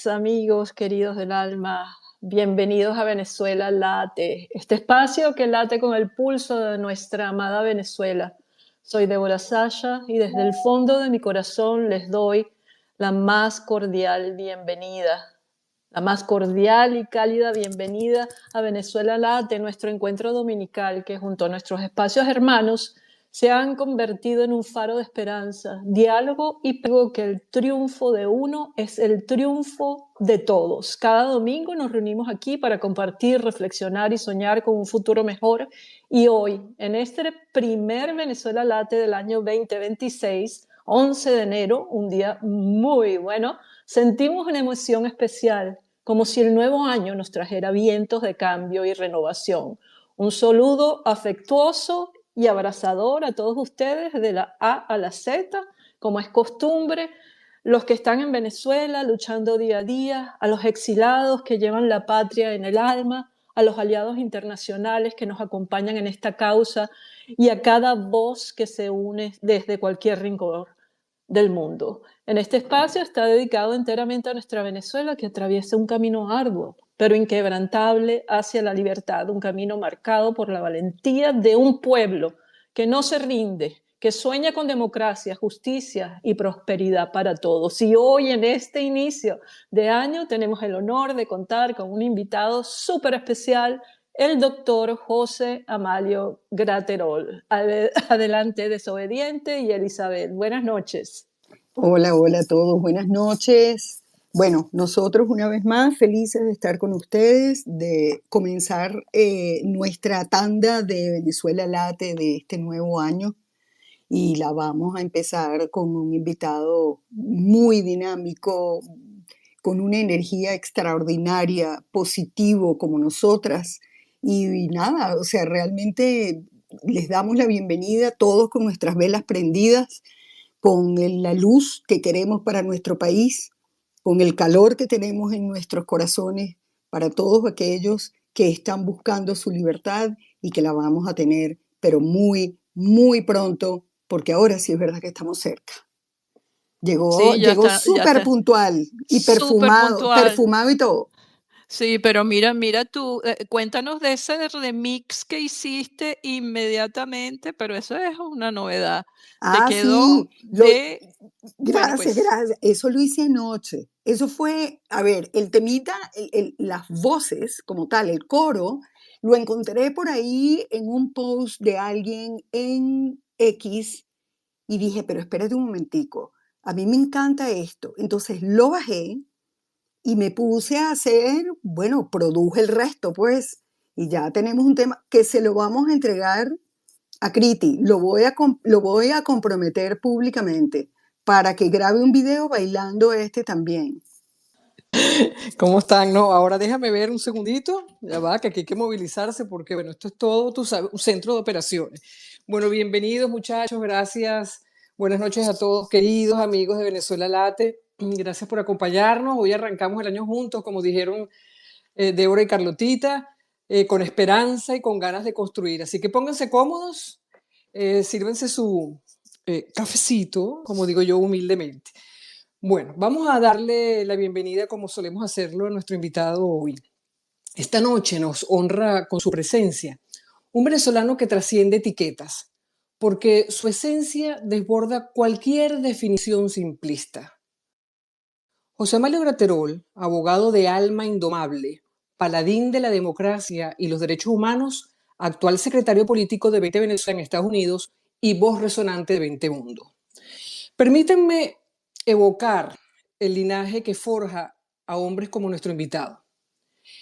días, amigos queridos del alma. Bienvenidos a Venezuela Late, este espacio que late con el pulso de nuestra amada Venezuela. Soy Débora Sasha y desde el fondo de mi corazón les doy la más cordial bienvenida, la más cordial y cálida bienvenida a Venezuela Late, nuestro encuentro dominical que junto a nuestros espacios hermanos se han convertido en un faro de esperanza, diálogo y digo que el triunfo de uno es el triunfo de todos. Cada domingo nos reunimos aquí para compartir, reflexionar y soñar con un futuro mejor. Y hoy, en este primer Venezuela Late del año 2026, 11 de enero, un día muy bueno, sentimos una emoción especial, como si el nuevo año nos trajera vientos de cambio y renovación. Un saludo afectuoso y abrazador a todos ustedes de la A a la Z, como es costumbre, los que están en Venezuela luchando día a día, a los exilados que llevan la patria en el alma, a los aliados internacionales que nos acompañan en esta causa y a cada voz que se une desde cualquier rincón del mundo. En este espacio está dedicado enteramente a nuestra Venezuela que atraviesa un camino arduo, pero inquebrantable hacia la libertad, un camino marcado por la valentía de un pueblo que no se rinde, que sueña con democracia, justicia y prosperidad para todos. Y hoy, en este inicio de año, tenemos el honor de contar con un invitado súper especial, el doctor José Amalio Graterol. Adelante, Desobediente y Elizabeth. Buenas noches. Hola, hola a todos, buenas noches. Bueno, nosotros una vez más felices de estar con ustedes, de comenzar nuestra tanda de Venezuela Late de este nuevo año y la vamos a empezar con un invitado muy dinámico, con una energía extraordinaria, positivo como nosotras. Y nada, o sea, realmente les damos la bienvenida todos con nuestras velas prendidas, con la luz que queremos para nuestro país, con el calor que tenemos en nuestros corazones para todos aquellos que están buscando su libertad y que la vamos a tener, pero muy, muy pronto, porque ahora sí es verdad que estamos cerca. Sí, Llegó ya súper está. puntual y Súper puntual. perfumado y todo. Sí, pero mira tú, cuéntanos de ese remix que hiciste inmediatamente, pero eso es una novedad. Te Ah, quedó sí, bueno, gracias, pues gracias. Eso lo hice anoche. Eso fue, a ver, el temita, las voces como tal, el coro, lo encontré por ahí en un post de alguien en X y dije, pero espérate un momentico, a mí me encanta esto. Entonces lo bajé y me puse a hacer, bueno, produje el resto, pues, y ya tenemos un tema que se lo vamos a entregar a Kriti, lo voy a comprometer públicamente para que grabe un video bailando este también. ¿Cómo están? No, ahora déjame ver un segundito, ya va, que aquí hay que movilizarse porque, bueno, esto es todo, tú sabes, un centro de operaciones. Bueno, bienvenidos muchachos, gracias, buenas noches a todos, queridos amigos de Venezuela Late, gracias por acompañarnos, hoy arrancamos el año juntos, como dijeron Débora y Carlotita, con esperanza y con ganas de construir, así que pónganse cómodos, sírvense su cafecito, como digo yo humildemente. Bueno, vamos a darle la bienvenida, como solemos hacerlo, a nuestro invitado hoy. Esta noche nos honra con su presencia un venezolano que trasciende etiquetas, porque su esencia desborda cualquier definición simplista. José Amalio Graterol, abogado de alma indomable, paladín de la democracia y los derechos humanos, actual secretario político de 20 Venezuela en Estados Unidos y voz resonante de 20 Mundo. Permítanme evocar el linaje que forja a hombres como nuestro invitado.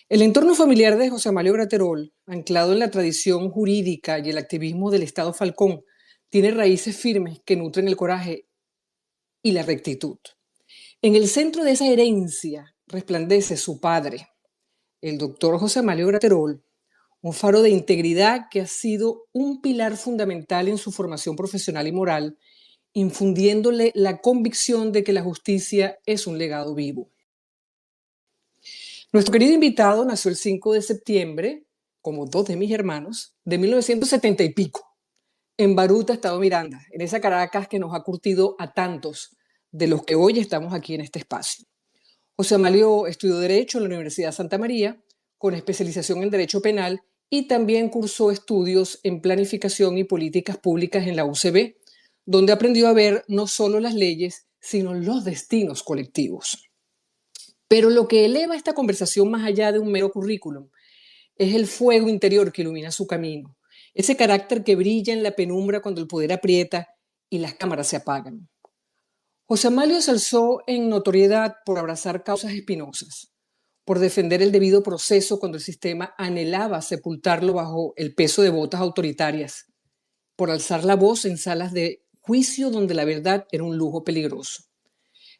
El entorno familiar de José Amalio Graterol, anclado en la tradición jurídica y el activismo del Estado Falcón, tiene raíces firmes que nutren el coraje y la rectitud. En el centro de esa herencia resplandece su padre, el doctor José Amalio Graterol, un faro de integridad que ha sido un pilar fundamental en su formación profesional y moral, infundiéndole la convicción de que la justicia es un legado vivo. Nuestro querido invitado nació el 5 de septiembre, como dos de mis hermanos, de 1970 y pico, en Baruta, Estado Miranda, en esa Caracas que nos ha curtido a tantos de los que hoy estamos aquí en este espacio. José Amalio estudió Derecho en la Universidad de Santa María, con especialización en Derecho Penal, y también cursó estudios en Planificación y Políticas Públicas en la UCB, donde aprendió a ver no solo las leyes, sino los destinos colectivos. Pero lo que eleva esta conversación más allá de un mero currículum es el fuego interior que ilumina su camino, ese carácter que brilla en la penumbra cuando el poder aprieta y las cámaras se apagan. José Amalio se alzó en notoriedad por abrazar causas espinosas, por defender el debido proceso cuando el sistema anhelaba sepultarlo bajo el peso de botas autoritarias, por alzar la voz en salas de juicio donde la verdad era un lujo peligroso.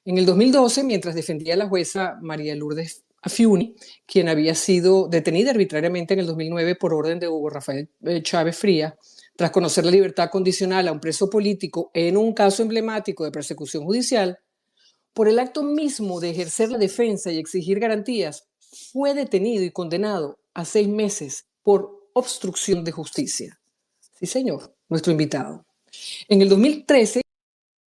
En el 2012, mientras defendía a la jueza María Lourdes Afiuni, quien había sido detenida arbitrariamente en el 2009 por orden de Hugo Rafael Chávez Frías, tras conocer la libertad condicional a un preso político en un caso emblemático de persecución judicial, por el acto mismo de ejercer la defensa y exigir garantías, fue detenido y condenado a 6 meses por obstrucción de justicia. Sí, señor, nuestro invitado. En el 2013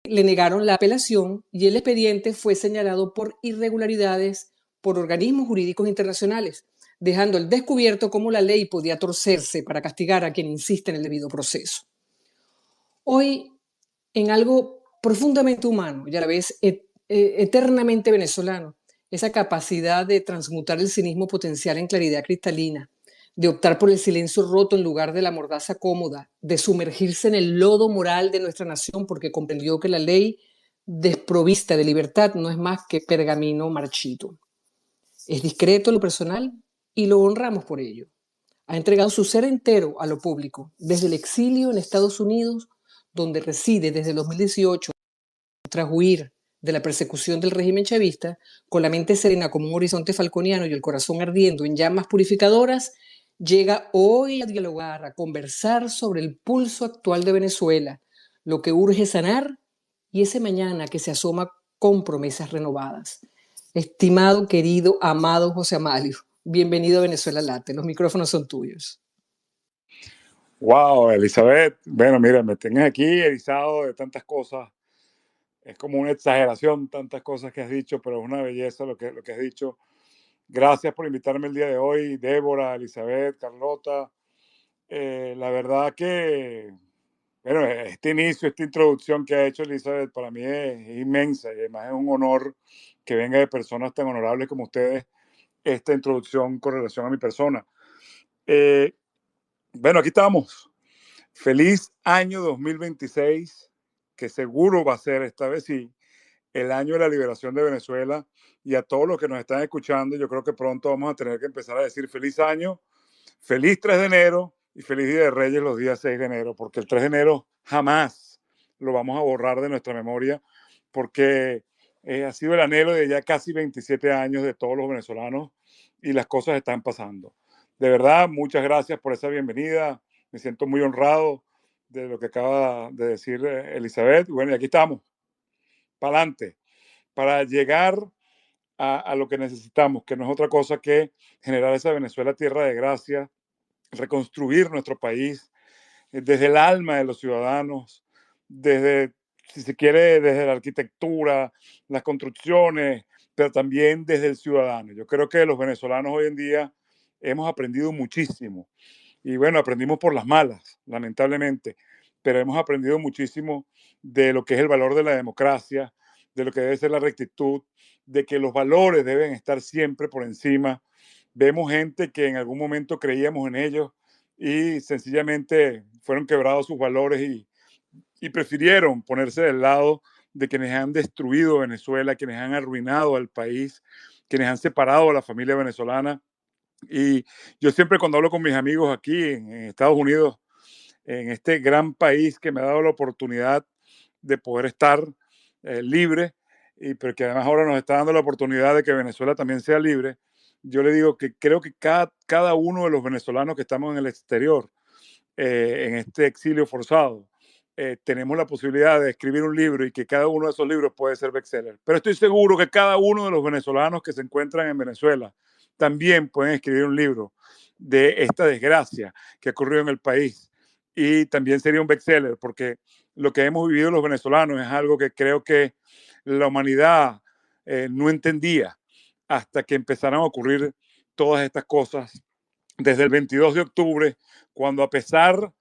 le negaron la apelación y el expediente fue señalado por irregularidades por organismos jurídicos internacionales, dejando al descubierto cómo la ley podía torcerse para castigar a quien insiste en el debido proceso. Hoy, en algo profundamente humano y a la vez eternamente venezolano, esa capacidad de transmutar el cinismo potencial en claridad cristalina, de optar por el silencio roto en lugar de la mordaza cómoda, de sumergirse en el lodo moral de nuestra nación porque comprendió que la ley desprovista de libertad no es más que pergamino marchito. Es discreto en lo personal y lo honramos por ello. Ha entregado su ser entero a lo público, desde el exilio en Estados Unidos, donde reside desde el 2018, tras huir de la persecución del régimen chavista, con la mente serena como un horizonte falconiano y el corazón ardiendo en llamas purificadoras, llega hoy a dialogar, a conversar sobre el pulso actual de Venezuela, lo que urge sanar y ese mañana que se asoma con promesas renovadas. Estimado, querido, amado José Amalio, bienvenido a Venezuela Late. Los micrófonos son tuyos. Wow, Elizabeth. Bueno, mira, me tienes aquí erizado de tantas cosas. Es como una exageración tantas cosas que has dicho, pero es una belleza lo que has dicho. Gracias por invitarme el día de hoy, Débora, Elizabeth, Carlota. La verdad que, bueno, este inicio, esta introducción que ha hecho Elizabeth para mí es inmensa y además es un honor que venga de personas tan honorables como ustedes esta introducción con relación a mi persona. Bueno, aquí estamos. Feliz año 2026, que seguro va a ser esta vez sí el año de la liberación de Venezuela. Y a todos los que nos están escuchando, yo creo que pronto vamos a tener que empezar a decir feliz año, feliz 3 de enero y feliz Día de Reyes los días 6 de enero, porque el 3 de enero jamás lo vamos a borrar de nuestra memoria, porque ha sido el anhelo de ya casi 27 años de todos los venezolanos y las cosas están pasando. De verdad, muchas gracias por esa bienvenida. Me siento muy honrado de lo que acaba de decir Elizabeth. Bueno, y aquí estamos, para adelante, para llegar a lo que necesitamos, que no es otra cosa que generar esa Venezuela tierra de gracia, reconstruir nuestro país desde el alma de los ciudadanos, desde, si se quiere, desde la arquitectura, las construcciones, pero también desde el ciudadano. Yo creo que los venezolanos hoy en día hemos aprendido muchísimo. Y bueno, aprendimos por las malas, lamentablemente, pero hemos aprendido muchísimo de lo que es el valor de la democracia, de lo que debe ser la rectitud, de que los valores deben estar siempre por encima. Vemos gente que en algún momento creíamos en ellos y sencillamente fueron quebrados sus valores y prefirieron ponerse del lado de quienes han destruido Venezuela, quienes han arruinado al país, quienes han separado a la familia venezolana. Y yo siempre cuando hablo con mis amigos aquí en Estados Unidos, en este gran país que me ha dado la oportunidad de poder estar libre, pero que además ahora nos está dando la oportunidad de que Venezuela también sea libre, yo le digo que creo que cada uno de los venezolanos que estamos en el exterior, en este exilio forzado, tenemos la posibilidad de escribir un libro y que cada uno de esos libros puede ser bestseller. Pero estoy seguro que cada uno de los venezolanos que se encuentran en Venezuela también pueden escribir un libro de esta desgracia que ocurrió en el país y también sería un bestseller porque lo que hemos vivido los venezolanos es algo que creo que la humanidad no entendía. hasta que empezaron a ocurrir todas estas cosas desde el 22 de octubre, cuando a pesar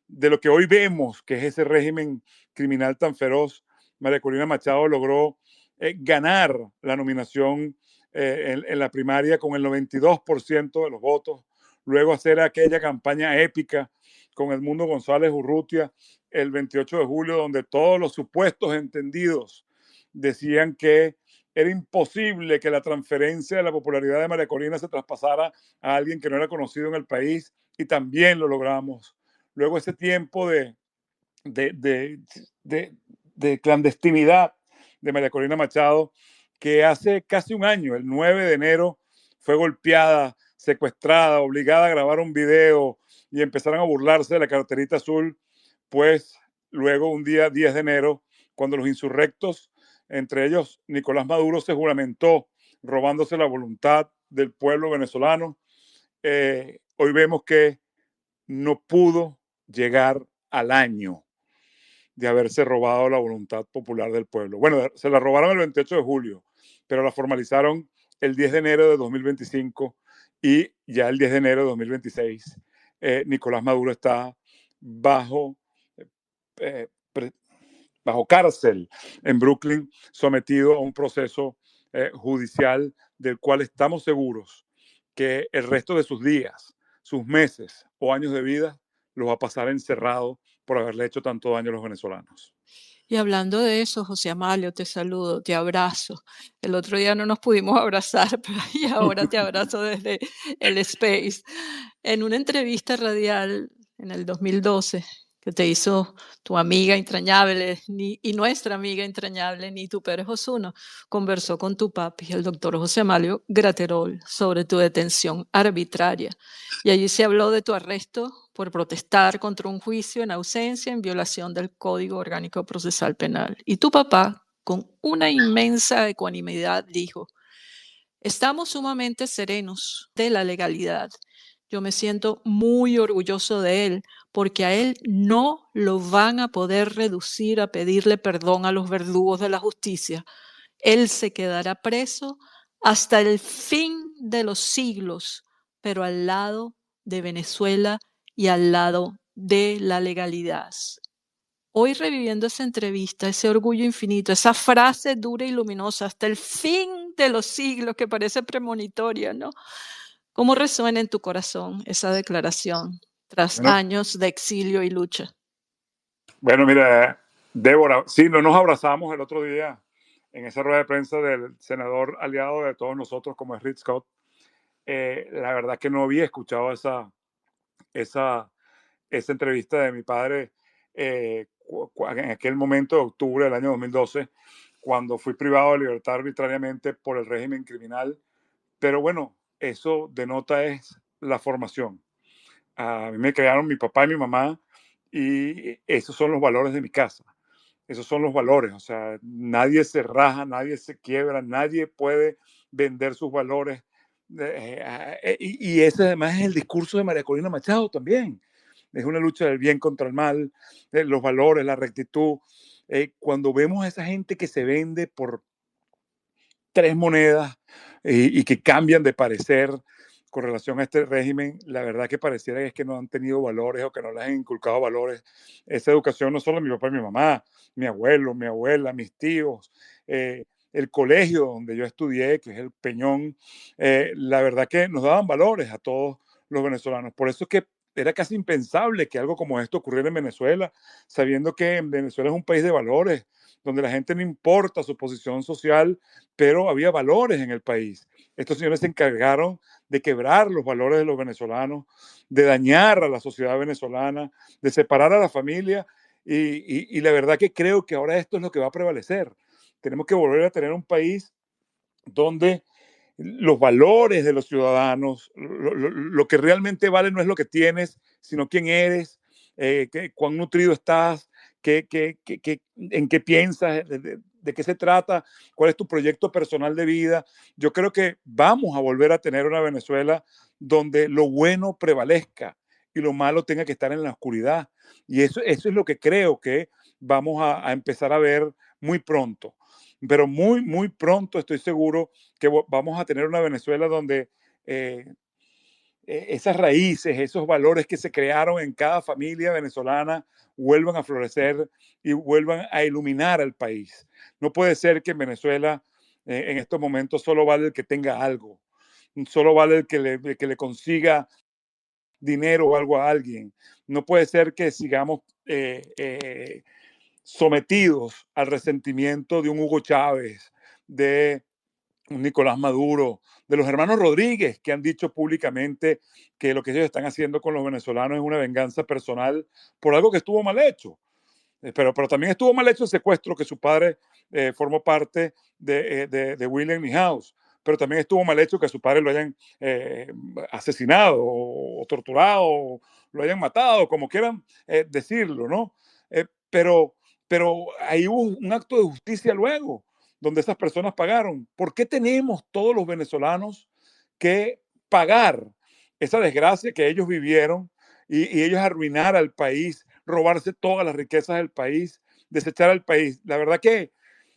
de lo que hoy vemos, que es ese régimen criminal tan feroz, María Corina Machado logró ganar la nominación en la primaria con el 92% de los votos, luego hacer aquella campaña épica con Edmundo González Urrutia el 28 de julio, donde todos los supuestos entendidos decían que era imposible que la transferencia de la popularidad de María Corina se traspasara a alguien que no era conocido en el país, y también lo logramos. Luego ese tiempo de clandestinidad de María Corina Machado, que hace casi un año, el 9 de enero, fue golpeada, secuestrada, obligada a grabar un video y empezaron a burlarse de la carterita azul, pues luego un día 10 de enero, cuando los insurrectos, entre ellos Nicolás Maduro, se juramentó robándose la voluntad del pueblo venezolano, hoy vemos que no pudo llegar al año de haberse robado la voluntad popular del pueblo. Bueno, se la robaron el 28 de julio, pero la formalizaron el 10 de enero de 2025 y ya el 10 de enero de 2026 Nicolás Maduro está bajo, bajo cárcel en Brooklyn, sometido a un proceso judicial del cual estamos seguros que el resto de sus días, sus meses o años de vida los va a pasar encerrado por haberle hecho tanto daño a los venezolanos. Y hablando de eso, José Amalio, te saludo, te abrazo. El otro día no nos pudimos abrazar, pero y ahora te abrazo desde el Space. En una entrevista radial en el 2012 que te hizo tu amiga entrañable y nuestra amiga entrañable, Nitu Pérez Osuno, conversó con tu papi, el doctor José Amalio Graterol, sobre tu detención arbitraria. Y allí se habló de tu arresto por protestar contra un juicio en ausencia en violación del Código Orgánico Procesal Penal. Y tu papá, con una inmensa ecuanimidad, dijo: estamos sumamente serenos de la legalidad. Yo me siento muy orgulloso de él, porque a él no lo van a poder reducir a pedirle perdón a los verdugos de la justicia. Él se quedará preso hasta el fin de los siglos, pero al lado de Venezuela y al lado de la legalidad. Hoy, reviviendo esa entrevista, ese orgullo infinito, esa frase dura y luminosa, hasta el fin de los siglos, que parece premonitoria, ¿no? ¿Cómo resuena en tu corazón esa declaración tras años de exilio y lucha? Bueno, mira, Débora, sí, no nos abrazamos el otro día en esa rueda de prensa del senador aliado de todos nosotros, como es Rick Scott. La verdad que no había escuchado esa entrevista de mi padre en aquel momento de octubre del año 2012, cuando fui privado de libertad arbitrariamente por el régimen criminal. Pero bueno, eso denota es la formación. A mí me crearon mi papá y mi mamá, y esos son los valores de mi casa. Esos son los valores. O sea, nadie se raja, nadie se quiebra, nadie puede vender sus valores. Y ese además es el discurso de María Corina Machado también. Es una lucha del bien contra el mal, los valores, la rectitud. Cuando vemos a esa gente que se vende por 3 monedas y que cambian de parecer con relación a este régimen, la verdad que pareciera que es que no han tenido valores o que no les han inculcado valores. Esa educación no solo mi papá y mi mamá, mi abuelo, mi abuela, mis tíos, el colegio donde yo estudié, que es el Peñón, la verdad que nos daban valores a todos los venezolanos. Por eso es que era casi impensable que algo como esto ocurriera en Venezuela, sabiendo que en Venezuela es un país de valores, donde la gente no importa su posición social, pero había valores en el país. Estos señores se encargaron de quebrar los valores de los venezolanos, de dañar a la sociedad venezolana, de separar a la familia, y la verdad que creo que ahora esto es lo que va a prevalecer. Tenemos que volver a tener un país donde los valores de los ciudadanos, lo que realmente vale no es lo que tienes, sino quién eres, cuán nutrido estás, en qué piensas, de qué se trata, cuál es tu proyecto personal de vida. Yo creo que vamos a volver a tener una Venezuela donde lo bueno prevalezca y lo malo tenga que estar en la oscuridad. Y eso es lo que creo que vamos a empezar a ver muy pronto. pero muy, muy pronto estoy seguro que vamos a tener una Venezuela donde esas raíces, esos valores que se crearon en cada familia venezolana vuelvan a florecer y vuelvan a iluminar al país. No puede ser que en Venezuela en estos momentos solo vale el que tenga algo, solo vale el que le consiga dinero o algo a alguien. No puede ser que sigamos sometidos al resentimiento de un Hugo Chávez, de un Nicolás Maduro, de los hermanos Rodríguez, que han dicho públicamente que lo que ellos están haciendo con los venezolanos es una venganza personal por algo que estuvo mal hecho. Pero también estuvo mal hecho el secuestro que su padre formó parte de William Milhouse. Pero también estuvo mal hecho que su padre lo hayan asesinado o torturado, o lo hayan matado, como quieran decirlo, ¿no? Pero, pero ahí hubo un acto de justicia luego, donde esas personas pagaron. ¿Por qué tenemos todos los venezolanos que pagar esa desgracia que ellos vivieron y ellos arruinar al país, robarse todas las riquezas del país, desechar al país? La verdad que,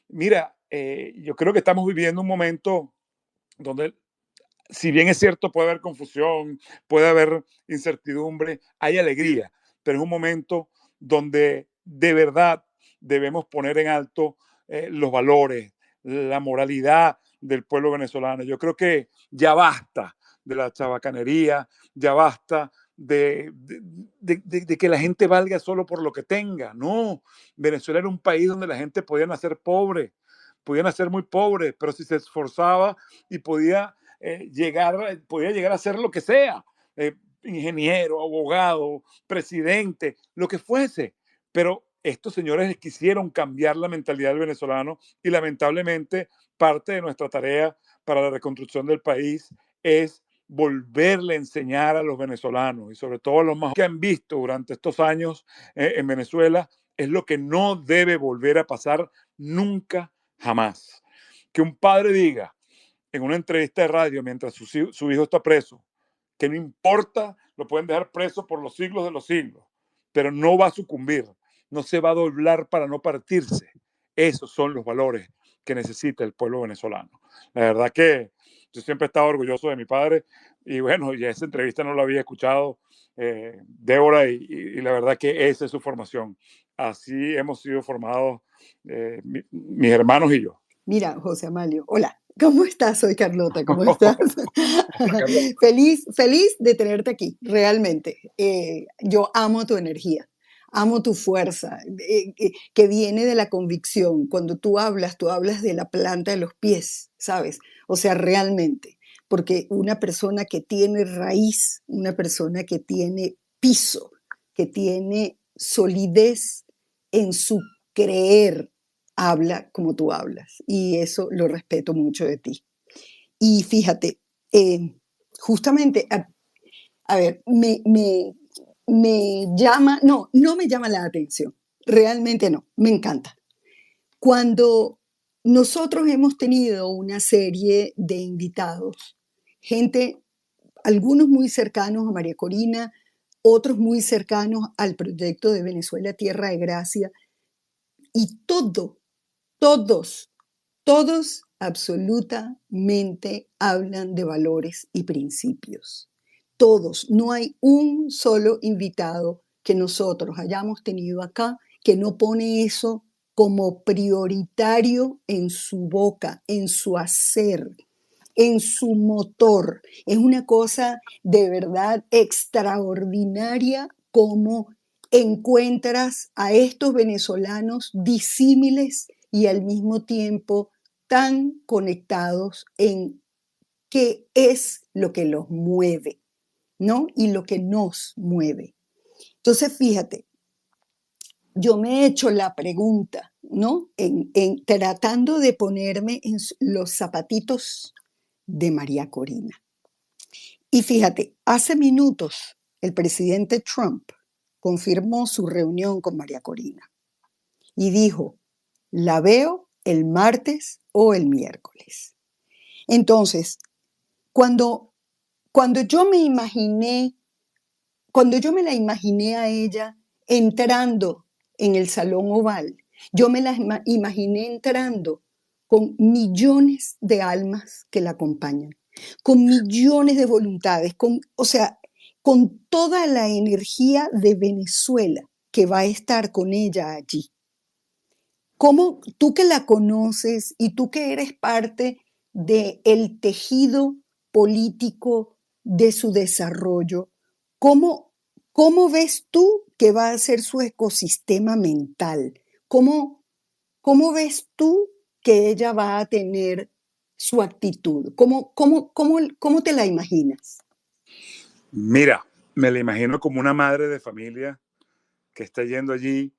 mira, yo creo que estamos viviendo un momento donde, si bien es cierto, puede haber confusión, puede haber incertidumbre, hay alegría, pero es un momento donde de verdad debemos poner en alto los valores, la moralidad del pueblo venezolano. Yo creo que ya basta de la chabacanería, ya basta de que la gente valga solo por lo que tenga. No, Venezuela era un país donde la gente podía nacer pobre, podía nacer muy pobre, pero si se esforzaba y podía llegar a ser lo que sea, ingeniero, abogado, presidente, lo que fuese. Pero estos señores quisieron cambiar la mentalidad del venezolano y lamentablemente parte de nuestra tarea para la reconstrucción del país es volverle a enseñar a los venezolanos y sobre todo a los más que han visto durante estos años en Venezuela, es lo que no debe volver a pasar nunca, jamás. Que un padre diga en una entrevista de radio mientras su hijo está preso, que no importa, lo pueden dejar preso por los siglos de los siglos, pero no va a sucumbir, no se va a doblar para no partirse. Esos son los valores que necesita el pueblo venezolano. La verdad que yo siempre he estado orgulloso de mi padre y bueno, ya esa entrevista no la había escuchado Débora y la verdad que esa es su formación. Así hemos sido formados mis hermanos y yo. Mira, José Amalio, hola, ¿cómo estás? Soy Carlota, ¿cómo estás? Feliz, feliz de tenerte aquí, realmente. Yo amo tu energía, amo tu fuerza, que viene de la convicción. Cuando tú hablas de la planta de los pies, ¿sabes? O sea, realmente, porque una persona que tiene raíz, una persona que tiene piso, que tiene solidez en su creer, habla como tú hablas y eso lo respeto mucho de ti. Y fíjate, justamente, a ver, me llama, no me llama la atención, realmente no, me encanta. Cuando nosotros hemos tenido una serie de invitados, gente, algunos muy cercanos a María Corina, otros muy cercanos al proyecto de Venezuela Tierra de Gracia, y todos, todos absolutamente hablan de valores y principios. Todos, no hay un solo invitado que nosotros hayamos tenido acá que no pone eso como prioritario en su boca, en su hacer, en su motor. Es una cosa de verdad extraordinaria como encuentras a estos venezolanos disímiles y al mismo tiempo tan conectados en qué es lo que los mueve, ¿no? Y lo que nos mueve. Entonces, fíjate, yo me he hecho la pregunta, ¿no? En tratando de ponerme en los zapatitos de María Corina. Y fíjate, hace minutos el presidente Trump confirmó su reunión con María Corina y dijo, la veo el martes o el miércoles. Entonces, cuando yo me imaginé, cuando yo me la imaginé a ella entrando en el Salón Oval, yo me la imaginé entrando con millones de almas que la acompañan, con millones de voluntades, o sea, con toda la energía de Venezuela que va a estar con ella allí. ¿Cómo tú que la conoces y tú que eres parte del tejido político de su desarrollo, cómo ves tú que va a ser su ecosistema mental? ¿Cómo ves tú que ella va a tener su actitud? ¿Cómo te la imaginas? Mira, me la imagino como una madre de familia que está yendo allí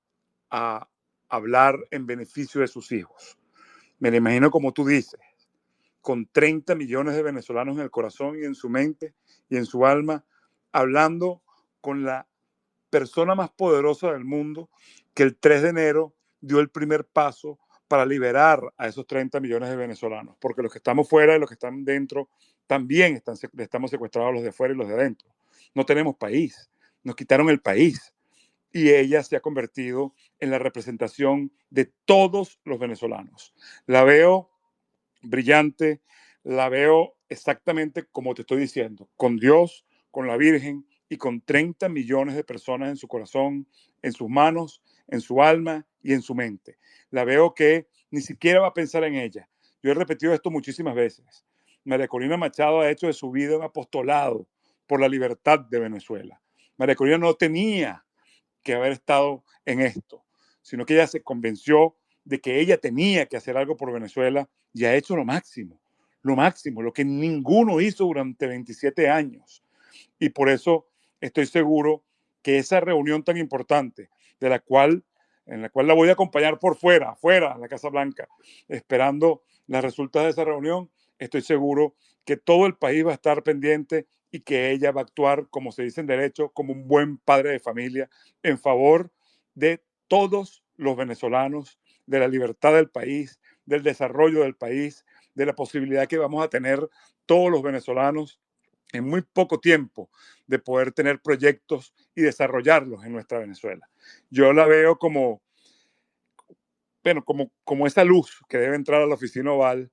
a hablar en beneficio de sus hijos. Me la imagino como tú dices, con 30 millones de venezolanos en el corazón y en su mente y en su alma, hablando con la persona más poderosa del mundo, que el 3 de enero dio el primer paso para liberar a esos 30 millones de venezolanos, porque los que estamos fuera y los que están dentro también estamos secuestrados, los de fuera y los de adentro. No tenemos país, nos quitaron el país y ella se ha convertido en la representación de todos los venezolanos. La veo brillante, la veo exactamente como te estoy diciendo, con Dios, con la Virgen y con 30 millones de personas en su corazón, en sus manos, en su alma y en su mente. La veo que ni siquiera va a pensar en ella. Yo he repetido esto muchísimas veces. María Corina Machado ha hecho de su vida un apostolado por la libertad de Venezuela. María Corina no tenía que haber estado en esto, sino que ella se convenció de que ella tenía que hacer algo por Venezuela y ha hecho lo máximo, lo que ninguno hizo durante 27 años. Y por eso estoy seguro que esa reunión tan importante, en la cual la voy a acompañar por fuera, afuera, en la Casa Blanca, esperando las resultados de esa reunión, estoy seguro que todo el país va a estar pendiente y que ella va a actuar, como se dice en derecho, como un buen padre de familia en favor de todos los venezolanos, de la libertad del país, del desarrollo del país, de la posibilidad que vamos a tener todos los venezolanos en muy poco tiempo de poder tener proyectos y desarrollarlos en nuestra Venezuela. Yo la veo como esa luz que debe entrar a la oficina oval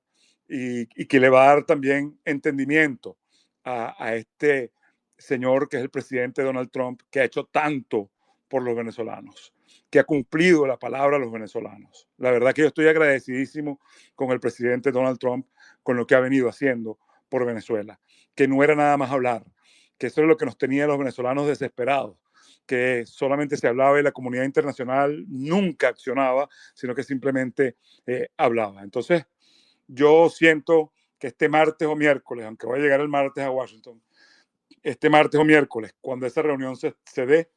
y que le va a dar también entendimiento a este señor que es el presidente Donald Trump, que ha hecho tanto por los venezolanos, que ha cumplido la palabra a los venezolanos. La verdad que yo estoy agradecidísimo con el presidente Donald Trump, con lo que ha venido haciendo por Venezuela, que no era nada más hablar, que eso es lo que nos tenía a los venezolanos desesperados, que solamente se hablaba y la comunidad internacional nunca accionaba, sino que simplemente hablaba. Entonces, yo siento que este martes o miércoles, aunque voy a llegar el martes a Washington, este martes o miércoles, cuando esa reunión se dé,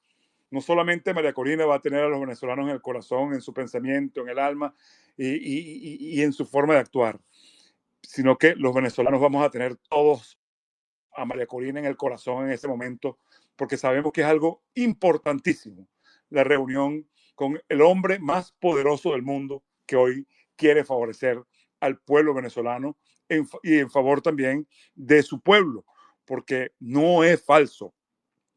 no solamente María Corina va a tener a los venezolanos en el corazón, en su pensamiento, en el alma y en su forma de actuar, sino que los venezolanos vamos a tener todos a María Corina en el corazón en ese momento, porque sabemos que es algo importantísimo, la reunión con el hombre más poderoso del mundo que hoy quiere favorecer al pueblo venezolano y en favor también de su pueblo, porque no es falso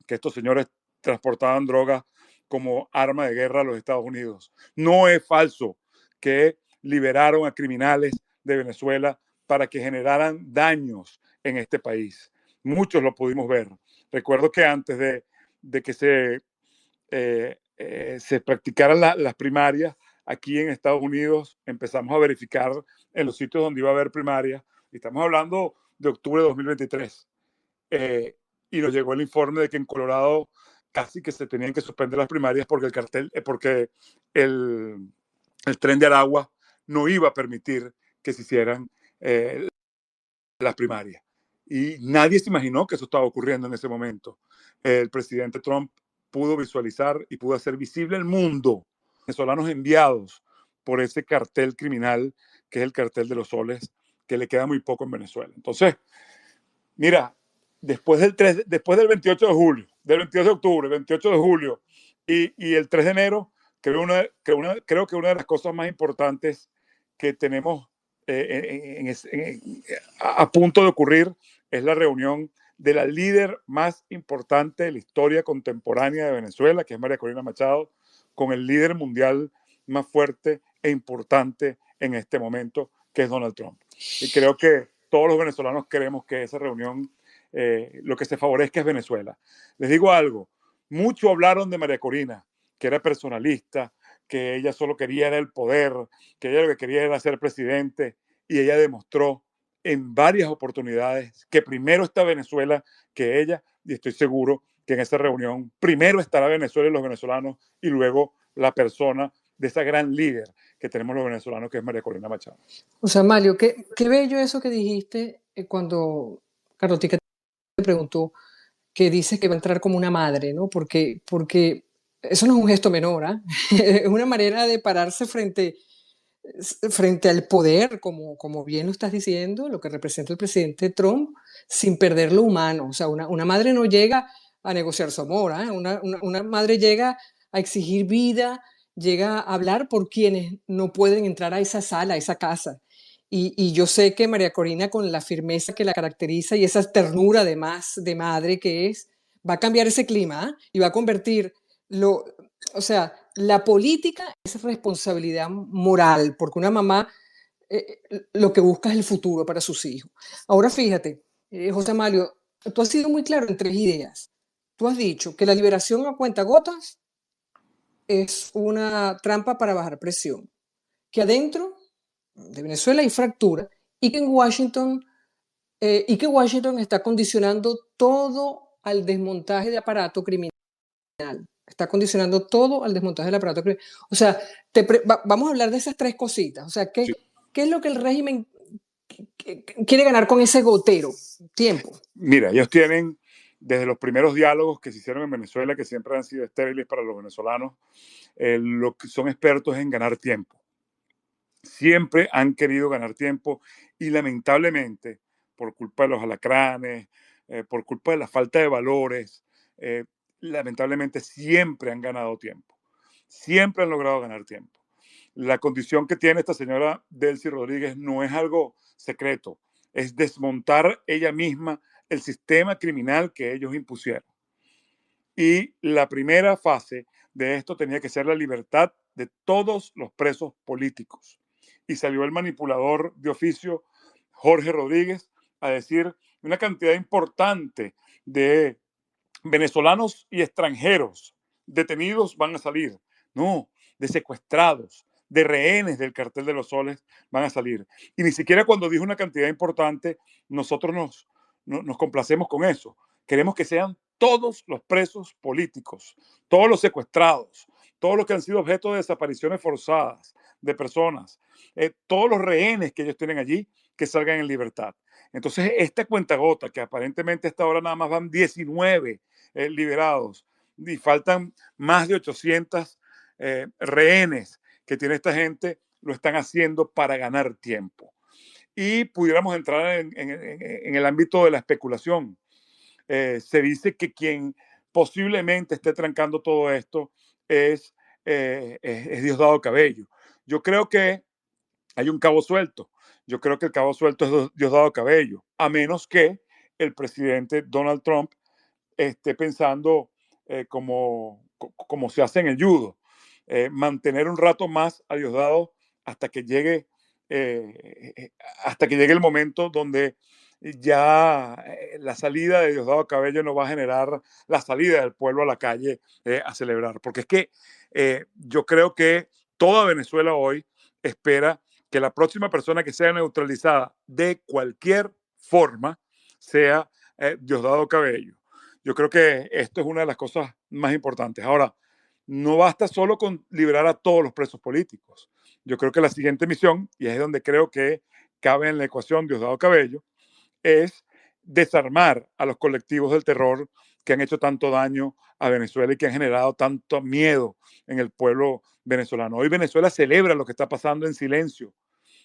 que estos señores transportaban drogas como arma de guerra a los Estados Unidos. No es falso que liberaron a criminales de Venezuela para que generaran daños en este país. Muchos lo pudimos ver. Recuerdo que antes de que se practicaran las primarias aquí en Estados Unidos, empezamos a verificar en los sitios donde iba a haber primarias, y estamos hablando de octubre de 2023, y nos llegó el informe de que en Colorado casi que se tenían que suspender las primarias porque porque el tren de Aragua no iba a permitir que se hicieran las primarias. Y nadie se imaginó que eso estaba ocurriendo en ese momento. El presidente Trump pudo visualizar y pudo hacer visible al mundo venezolanos enviados por ese cartel criminal que es el cartel de los soles, que le queda muy poco en Venezuela. Entonces, mira, después del 28 de julio, del 22 de octubre, 28 de julio y el 3 de enero, creo que una de las cosas más importantes que tenemos a punto de ocurrir es la reunión de la líder más importante de la historia contemporánea de Venezuela, que es María Corina Machado, con el líder mundial más fuerte e importante en este momento, que es Donald Trump. Y creo que todos los venezolanos queremos que esa reunión, lo que se favorezca es Venezuela. Les digo algo, mucho hablaron de María Corina, que era personalista, que ella solo quería era el poder, que ella lo que quería era ser presidente, y ella demostró en varias oportunidades que primero está Venezuela que ella, y estoy seguro que en esa reunión primero estará Venezuela y los venezolanos, y luego la persona de esa gran líder que tenemos los venezolanos, que es María Corina Machado. O sea, Mario, qué bello eso que dijiste cuando Carlotica te preguntó que dices que va a entrar como una madre, ¿no? Porque eso no es un gesto menor, ¿eh? Es una manera de pararse frente al poder, como bien lo estás diciendo, lo que representa el presidente Trump, sin perder lo humano. O sea, una madre no llega a negociar su amor, ¿eh? Una madre llega a exigir vida, llega a hablar por quienes no pueden entrar a esa sala, a esa casa. Y yo sé que María Corina, con la firmeza que la caracteriza y esa ternura además de madre que es, va a cambiar ese clima, ¿eh? Y va a convertir o sea, la política es responsabilidad moral, porque una mamá lo que busca es el futuro para sus hijos. Ahora fíjate, José Mario, tú has sido muy claro en 3 ideas. Tú has dicho que la liberación a cuentagotas es una trampa para bajar presión, que adentro de Venezuela hay fractura y que Washington está condicionando todo al desmontaje de aparato criminal. Está condicionando todo al desmontaje del aparato criminal. O sea, vamos a hablar de esas 3 cositas. O sea, ¿qué es lo que el régimen quiere ganar con ese gotero? Tiempo. Mira, ellos tienen, desde los primeros diálogos que se hicieron en Venezuela, que siempre han sido estériles para los venezolanos, lo que son expertos en ganar tiempo. Siempre han querido ganar tiempo y lamentablemente, por culpa de los alacranes, por culpa de la falta de valores, lamentablemente siempre han ganado tiempo. Siempre han logrado ganar tiempo. La condición que tiene esta señora Delcy Rodríguez no es algo secreto, es desmontar ella misma el sistema criminal que ellos impusieron. Y la primera fase de esto tenía que ser la libertad de todos los presos políticos. Y salió el manipulador de oficio, Jorge Rodríguez, a decir una cantidad importante de venezolanos y extranjeros detenidos van a salir. No, de secuestrados, de rehenes del cartel de los soles van a salir. Y ni siquiera cuando dijo una cantidad importante, nosotros nos complacemos con eso. Queremos que sean todos los presos políticos, todos los secuestrados, todos los que han sido objeto de desapariciones forzadas de personas, todos los rehenes que ellos tienen allí, que salgan en libertad. Entonces, esta cuentagota, que aparentemente a esta hora nada más van 19 liberados y faltan más de 800 rehenes que tiene esta gente, lo están haciendo para ganar tiempo. Y pudiéramos entrar en el ámbito de la especulación. Se dice que quien posiblemente esté trancando todo esto es Diosdado Cabello. Yo creo que hay un cabo suelto. Yo creo que el cabo suelto es Diosdado Cabello, a menos que el presidente Donald Trump esté pensando como se hace en el judo, mantener un rato más a Diosdado hasta que llegue, hasta que llegue el momento donde ya la salida de Diosdado Cabello no va a generar la salida del pueblo a la calle a celebrar. Porque es que yo creo que toda Venezuela hoy espera que la próxima persona que sea neutralizada de cualquier forma sea Diosdado Cabello. Yo creo que esto es una de las cosas más importantes. Ahora, no basta solo con liberar a todos los presos políticos. Yo creo que la siguiente misión, y es donde creo que cabe en la ecuación Diosdado Cabello, es desarmar a los colectivos del terror que han hecho tanto daño a Venezuela y que han generado tanto miedo en el pueblo venezolano. Hoy Venezuela celebra lo que está pasando en silencio,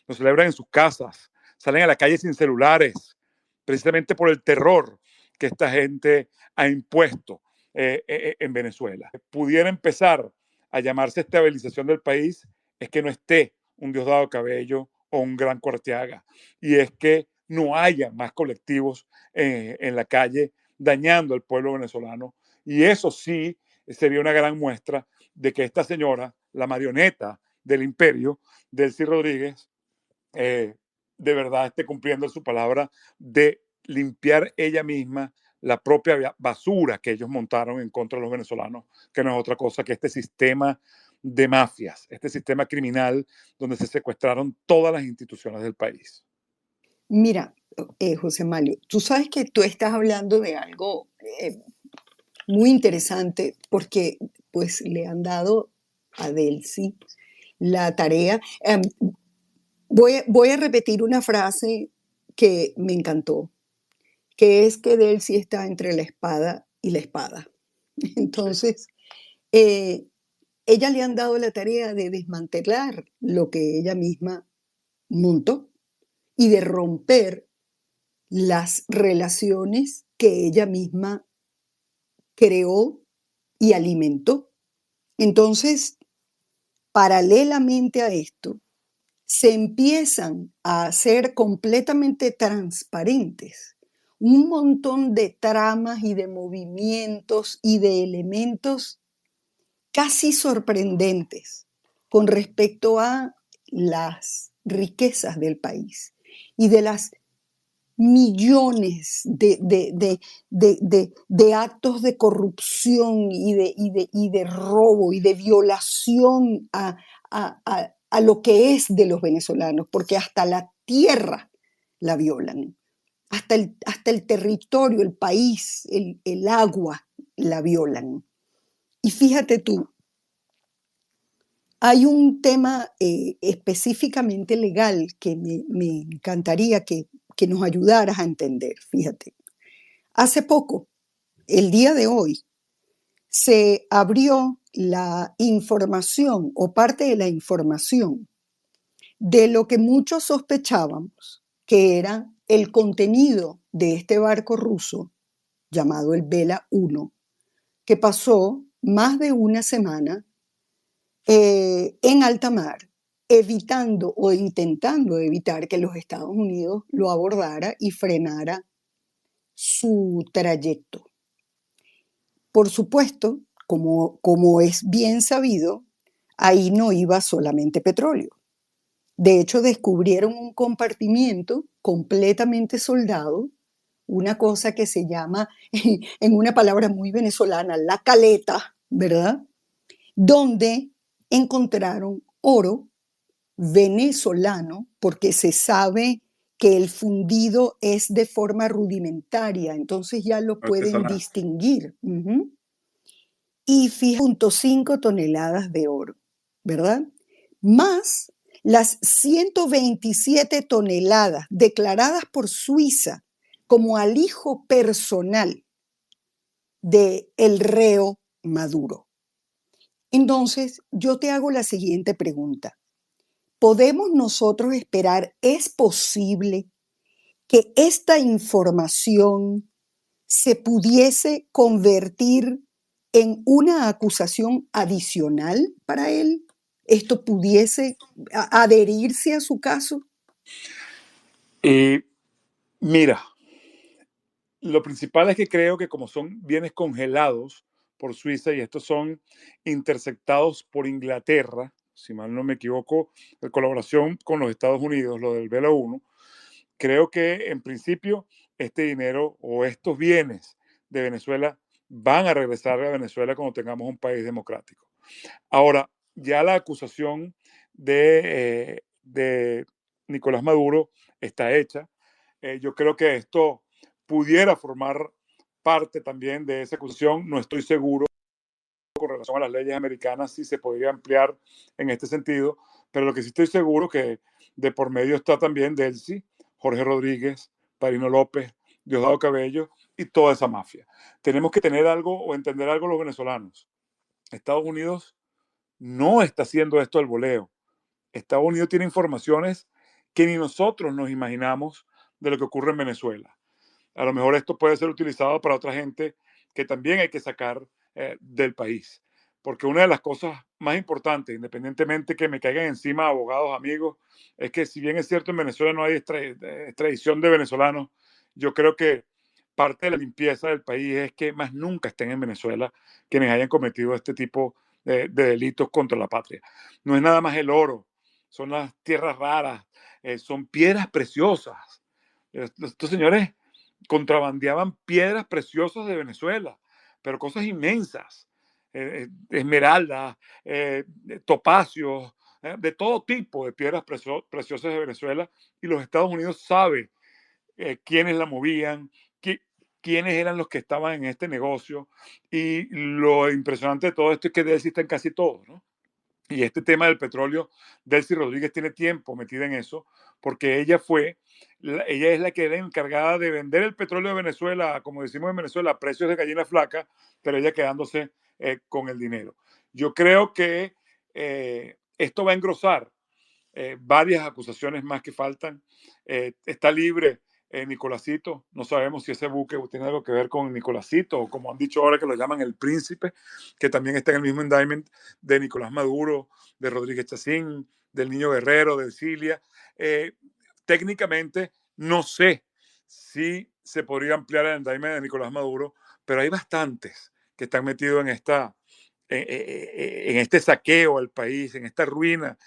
lo celebran en sus casas, salen a la calle sin celulares, precisamente por el terror que esta gente ha impuesto en Venezuela. Pudiera empezar a llamarse estabilización del país, es que no esté un Diosdado Cabello o un Gran Corteaga, y es que no haya más colectivos en la calle dañando al pueblo venezolano. Y eso sí sería una gran muestra de que esta señora, la marioneta del imperio, Delcy Rodríguez, eh, de verdad esté cumpliendo su palabra de limpiar ella misma la propia basura que ellos montaron en contra de los venezolanos, que no es otra cosa que este sistema de mafias, este sistema criminal donde se secuestraron todas las instituciones del país. Mira, José Mario, tú sabes que tú estás hablando de algo muy interesante porque pues le han dado a Delcy la tarea. Voy a repetir una frase que me encantó, que es que Delcy está entre la espada y la espada. Entonces, eh, ella le han dado la tarea de desmantelar lo que ella misma montó y de romper las relaciones que ella misma creó y alimentó. Entonces, paralelamente a esto, se empiezan a hacer completamente transparentes un montón de tramas y de movimientos y de elementos casi sorprendentes con respecto a las riquezas del país y de las millones de actos de corrupción y de robo y de violación a lo que es de los venezolanos, porque hasta la tierra la violan, hasta el territorio, el país, el agua la violan. Y fíjate tú, hay un tema específicamente legal que me encantaría que nos ayudaras a entender. Fíjate, hace poco, el día de hoy, se abrió la información o parte de la información de lo que muchos sospechábamos que era el contenido de este barco ruso llamado el Vela 1, que pasó más de una semana en alta mar, evitando o intentando evitar que los Estados Unidos lo abordara y frenara su trayecto. Por supuesto, como es bien sabido, ahí no iba solamente petróleo. De hecho, descubrieron un compartimiento completamente soldado, una cosa que se llama, en una palabra muy venezolana, la caleta, ¿verdad? Donde encontraron oro venezolano, porque se sabe que el fundido es de forma rudimentaria, entonces ya lo pueden distinguir. Y fija, 0.5 toneladas de oro, ¿verdad? Más las 127 toneladas declaradas por Suiza como alijo personal del reo Maduro. Entonces, yo te hago la siguiente pregunta. ¿Podemos nosotros esperar, es posible que esta información se pudiese convertir en una acusación adicional para él? ¿Esto pudiese adherirse a su caso? Mira, lo principal es que creo que como son bienes congelados por Suiza y estos son interceptados por Inglaterra, si mal no me equivoco, en colaboración con los Estados Unidos, lo del Vela 1, creo que en principio este dinero o estos bienes de Venezuela van a regresar a Venezuela cuando tengamos un país democrático. Ahora, ya la acusación de Nicolás Maduro está hecha. Yo creo que esto pudiera formar parte también de esa acusación. No estoy seguro con relación a las leyes americanas si se podría ampliar en este sentido, pero lo que sí estoy seguro que de por medio está también Delcy, Jorge Rodríguez, Parino López, Diosdado Cabello y toda esa mafia. Tenemos que tener algo o entender algo los venezolanos. Estados Unidos no está haciendo esto al voleo. Estados Unidos tiene informaciones que ni nosotros nos imaginamos de lo que ocurre en Venezuela. A lo mejor esto puede ser utilizado para otra gente que también hay que sacar del país. Porque una de las cosas más importantes, independientemente que me caigan encima abogados, amigos, es que si bien es cierto en Venezuela no hay extradición de venezolanos, yo creo que parte de la limpieza del país es que más nunca estén en Venezuela quienes hayan cometido este tipo de delitos contra la patria. No es nada más el oro, son las tierras raras, son piedras preciosas. Estos señores contrabandeaban piedras preciosas de Venezuela, pero cosas inmensas, esmeraldas, topacios, de todo tipo de piedras preciosas de Venezuela, y los Estados Unidos saben quiénes la movían, quiénes eran los que estaban en este negocio, y lo impresionante de todo esto es que de él existen casi todos, ¿no? Y este tema del petróleo, Delcy Rodríguez tiene tiempo metida en eso, porque ella es la que era encargada de vender el petróleo de Venezuela, como decimos en Venezuela, a precios de gallina flaca, pero ella quedándose con el dinero. Yo creo que esto va a engrosar varias acusaciones más que faltan. Está libre Nicolásito. No sabemos si ese buque tiene algo que ver con Nicolásito, o como han dicho ahora que lo llaman el príncipe, que también está en el mismo indictment de Nicolás Maduro, de Rodríguez Chacín, del Niño Guerrero, de Cilia. Técnicamente no sé si se podría ampliar el indictment de Nicolás Maduro, pero hay bastantes que están metidos en este saqueo al país, en esta ruina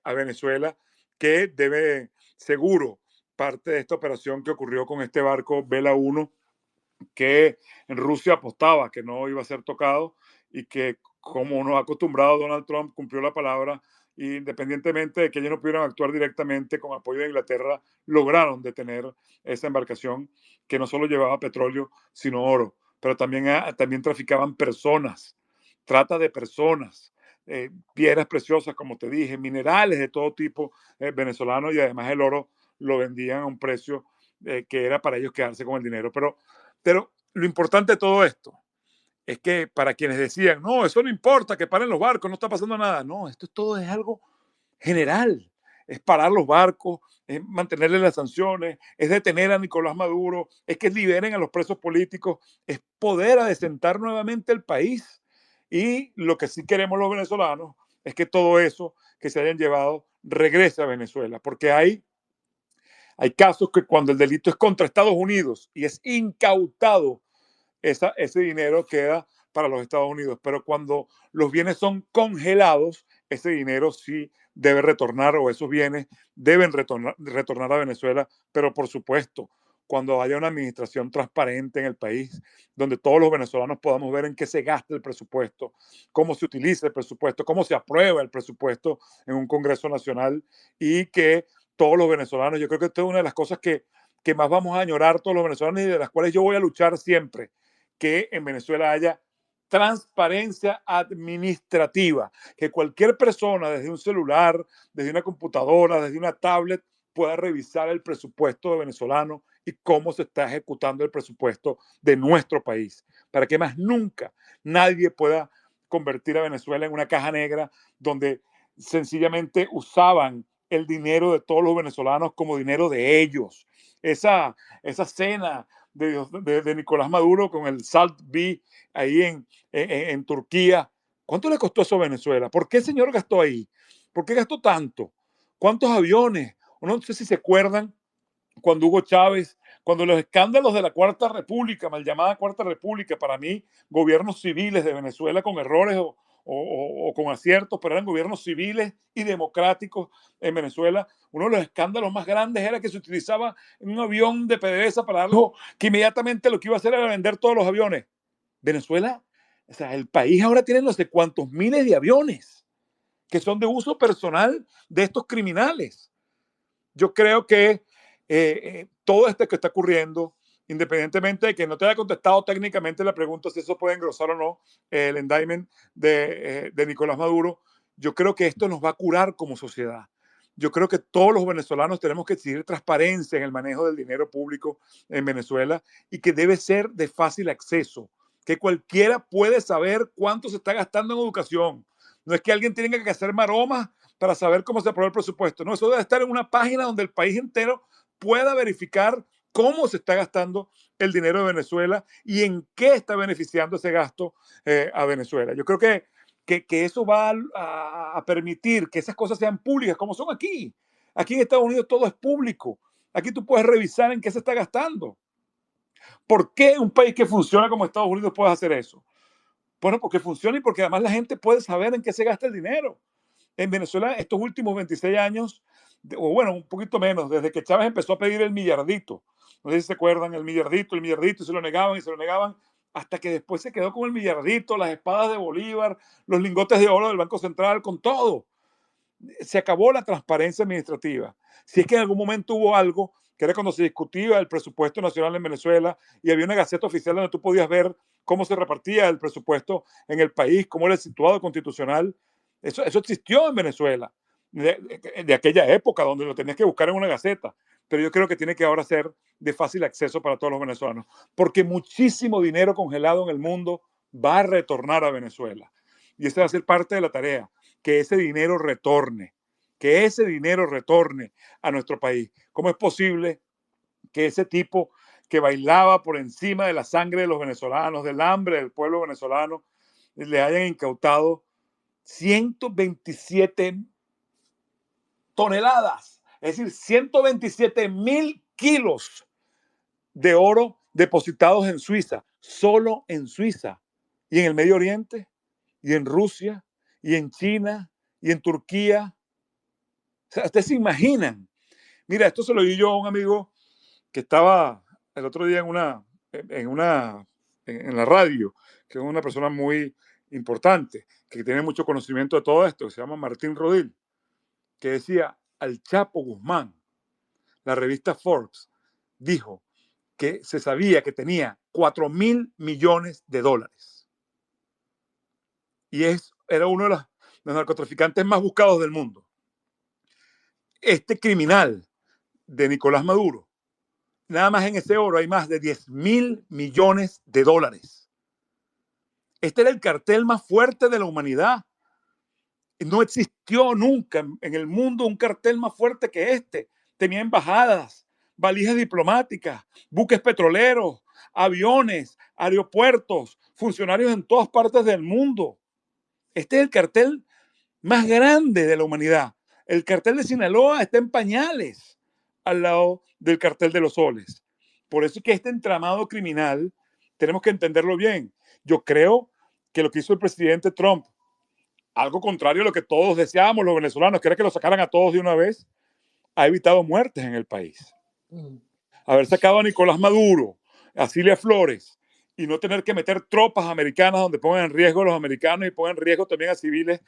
a Venezuela, que debe seguro parte de esta operación que ocurrió con este barco Vela 1, que en Rusia apostaba que no iba a ser tocado, y que, como nos ha acostumbrado Donald Trump, cumplió la palabra, y independientemente de que ellos no pudieran actuar directamente, con apoyo de Inglaterra lograron detener esa embarcación que no solo llevaba petróleo, sino oro, pero también traficaban personas, trata de personas, piedras preciosas, como te dije, minerales de todo tipo venezolanos, y además el oro lo vendían a un precio que era para ellos quedarse con el dinero. Pero lo importante de todo esto es que, para quienes decían, no, eso no importa, que paren los barcos, no está pasando nada. No, todo es algo general. Es parar los barcos, es mantenerle las sanciones, es detener a Nicolás Maduro, es que liberen a los presos políticos, es poder adecentar nuevamente el país. Y lo que sí queremos los venezolanos es que todo eso que se hayan llevado regrese a Venezuela, porque hay casos que, cuando el delito es contra Estados Unidos y es incautado, ese dinero queda para los Estados Unidos, pero cuando los bienes son congelados, ese dinero sí debe retornar, o esos bienes deben retornar a Venezuela, pero por supuesto, cuando haya una administración transparente en el país, donde todos los venezolanos podamos ver en qué se gasta el presupuesto, cómo se utiliza el presupuesto, cómo se aprueba el presupuesto en un Congreso Nacional, y que todos los venezolanos, yo creo que esta es una de las cosas que más vamos a añorar todos los venezolanos, y de las cuales yo voy a luchar siempre, que en Venezuela haya transparencia administrativa, que cualquier persona, desde un celular, desde una computadora, desde una tablet, pueda revisar el presupuesto venezolano y cómo se está ejecutando el presupuesto de nuestro país, para que más nunca nadie pueda convertir a Venezuela en una caja negra donde sencillamente usaban el dinero de todos los venezolanos como dinero de ellos. Esa cena de Nicolás Maduro con el Salt B ahí en Turquía, ¿cuánto le costó eso a Venezuela? ¿Por qué el señor gastó ahí? ¿Por qué gastó tanto? ¿Cuántos aviones? No sé si se acuerdan cuando Hugo Chávez, cuando los escándalos de la Cuarta República, mal llamada Cuarta República, para mí, gobiernos civiles de Venezuela con errores o con aciertos, pero eran gobiernos civiles y democráticos en Venezuela. Uno de los escándalos más grandes era que se utilizaba un avión de PDVSA para algo que inmediatamente lo que iba a hacer era vender todos los aviones. Venezuela, o sea, el país ahora tiene no sé cuántos miles de aviones que son de uso personal de estos criminales. Yo creo que todo esto que está ocurriendo, independientemente de que no te haya contestado técnicamente la pregunta si eso puede engrosar o no el indictment de Nicolás Maduro, yo creo que esto nos va a curar como sociedad. Yo creo que todos los venezolanos tenemos que exigir transparencia en el manejo del dinero público en Venezuela, y que debe ser de fácil acceso, que cualquiera puede saber cuánto se está gastando en educación. No es que alguien tenga que hacer maromas para saber cómo se aprueba el presupuesto. No, eso debe estar en una página donde el país entero pueda verificar cómo se está gastando el dinero de Venezuela y en qué está beneficiando ese gasto a Venezuela. Yo creo que eso va a permitir que esas cosas sean públicas, como son aquí. Aquí en Estados Unidos todo es público. Aquí tú puedes revisar en qué se está gastando. ¿Por qué un país que funciona como Estados Unidos puede hacer eso? Bueno, porque funciona y porque además la gente puede saber en qué se gasta el dinero. En Venezuela, estos últimos 26 años, o bueno, un poquito menos, desde que Chávez empezó a pedir el millardito. No sé si se acuerdan, el millardito, y se lo negaban, hasta que después se quedó con el millardito, las espadas de Bolívar, los lingotes de oro del Banco Central, con todo. Se acabó la transparencia administrativa. Si es que en algún momento hubo algo, que era cuando se discutía el presupuesto nacional en Venezuela y había una gaceta oficial donde tú podías ver cómo se repartía el presupuesto en el país, cómo era el situado constitucional. Eso existió en Venezuela, de aquella época donde lo tenías que buscar en una gaceta. Pero yo creo que tiene que ahora ser de fácil acceso para todos los venezolanos, porque muchísimo dinero congelado en el mundo va a retornar a Venezuela. Y esa va a ser parte de la tarea, que ese dinero retorne, a nuestro país. ¿Cómo es posible que ese tipo que bailaba por encima de la sangre de los venezolanos, del hambre del pueblo venezolano, le hayan incautado 127 toneladas, es decir, 127,000 kilos de oro depositados en Suiza, solo en Suiza, y en el Medio Oriente, y en Rusia, y en China, y en Turquía? O sea, ustedes se imaginan. Mira, esto se lo di yo a un amigo que estaba el otro día en la radio, que es una persona muy importante, que tiene mucho conocimiento de todo esto, que se llama Martín Rodil, que decía: al Chapo Guzmán, la revista Forbes dijo que se sabía que tenía 4.000 millones de dólares. Y era uno de los narcotraficantes más buscados del mundo. Este criminal de Nicolás Maduro, nada más en ese oro hay más de 10.000 millones de dólares. Este era el cartel más fuerte de la humanidad. No existió nunca en el mundo un cartel más fuerte que este. Tenía embajadas, valijas diplomáticas, buques petroleros, aviones, aeropuertos, funcionarios en todas partes del mundo. Este es el cartel más grande de la humanidad. El cartel de Sinaloa está en pañales al lado del cartel de los soles. Por eso es que este entramado criminal tenemos que entenderlo bien. Yo creo que lo que hizo el presidente Trump, algo contrario a lo que todos deseábamos los venezolanos, que era que lo sacaran a todos de una vez, ha evitado muertes en el país. Haber sacado a Nicolás Maduro, a Cilia Flores, y no tener que meter tropas americanas donde pongan en riesgo a los americanos y pongan en riesgo también a civiles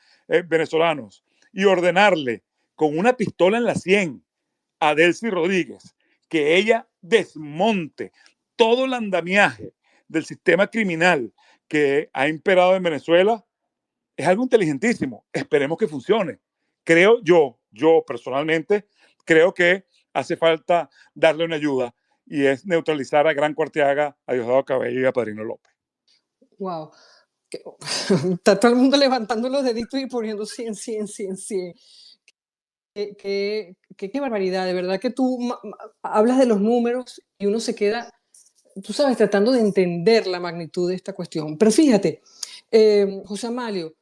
venezolanos, y ordenarle con una pistola en la sien a Delcy Rodríguez que ella desmonte todo el andamiaje del sistema criminal que ha imperado en Venezuela, es algo inteligentísimo. Esperemos que funcione. Creo yo personalmente, creo que hace falta darle una ayuda, y es neutralizar a Gran Cuarteaga, a Diosdado Cabello y a Padrino López. Wow. Está todo el mundo levantando los deditos y poniendo 100, 100, 100, 100. Qué barbaridad, de verdad que tú hablas de los números y uno se queda, tú sabes, tratando de entender la magnitud de esta cuestión. Pero fíjate, José Amalio,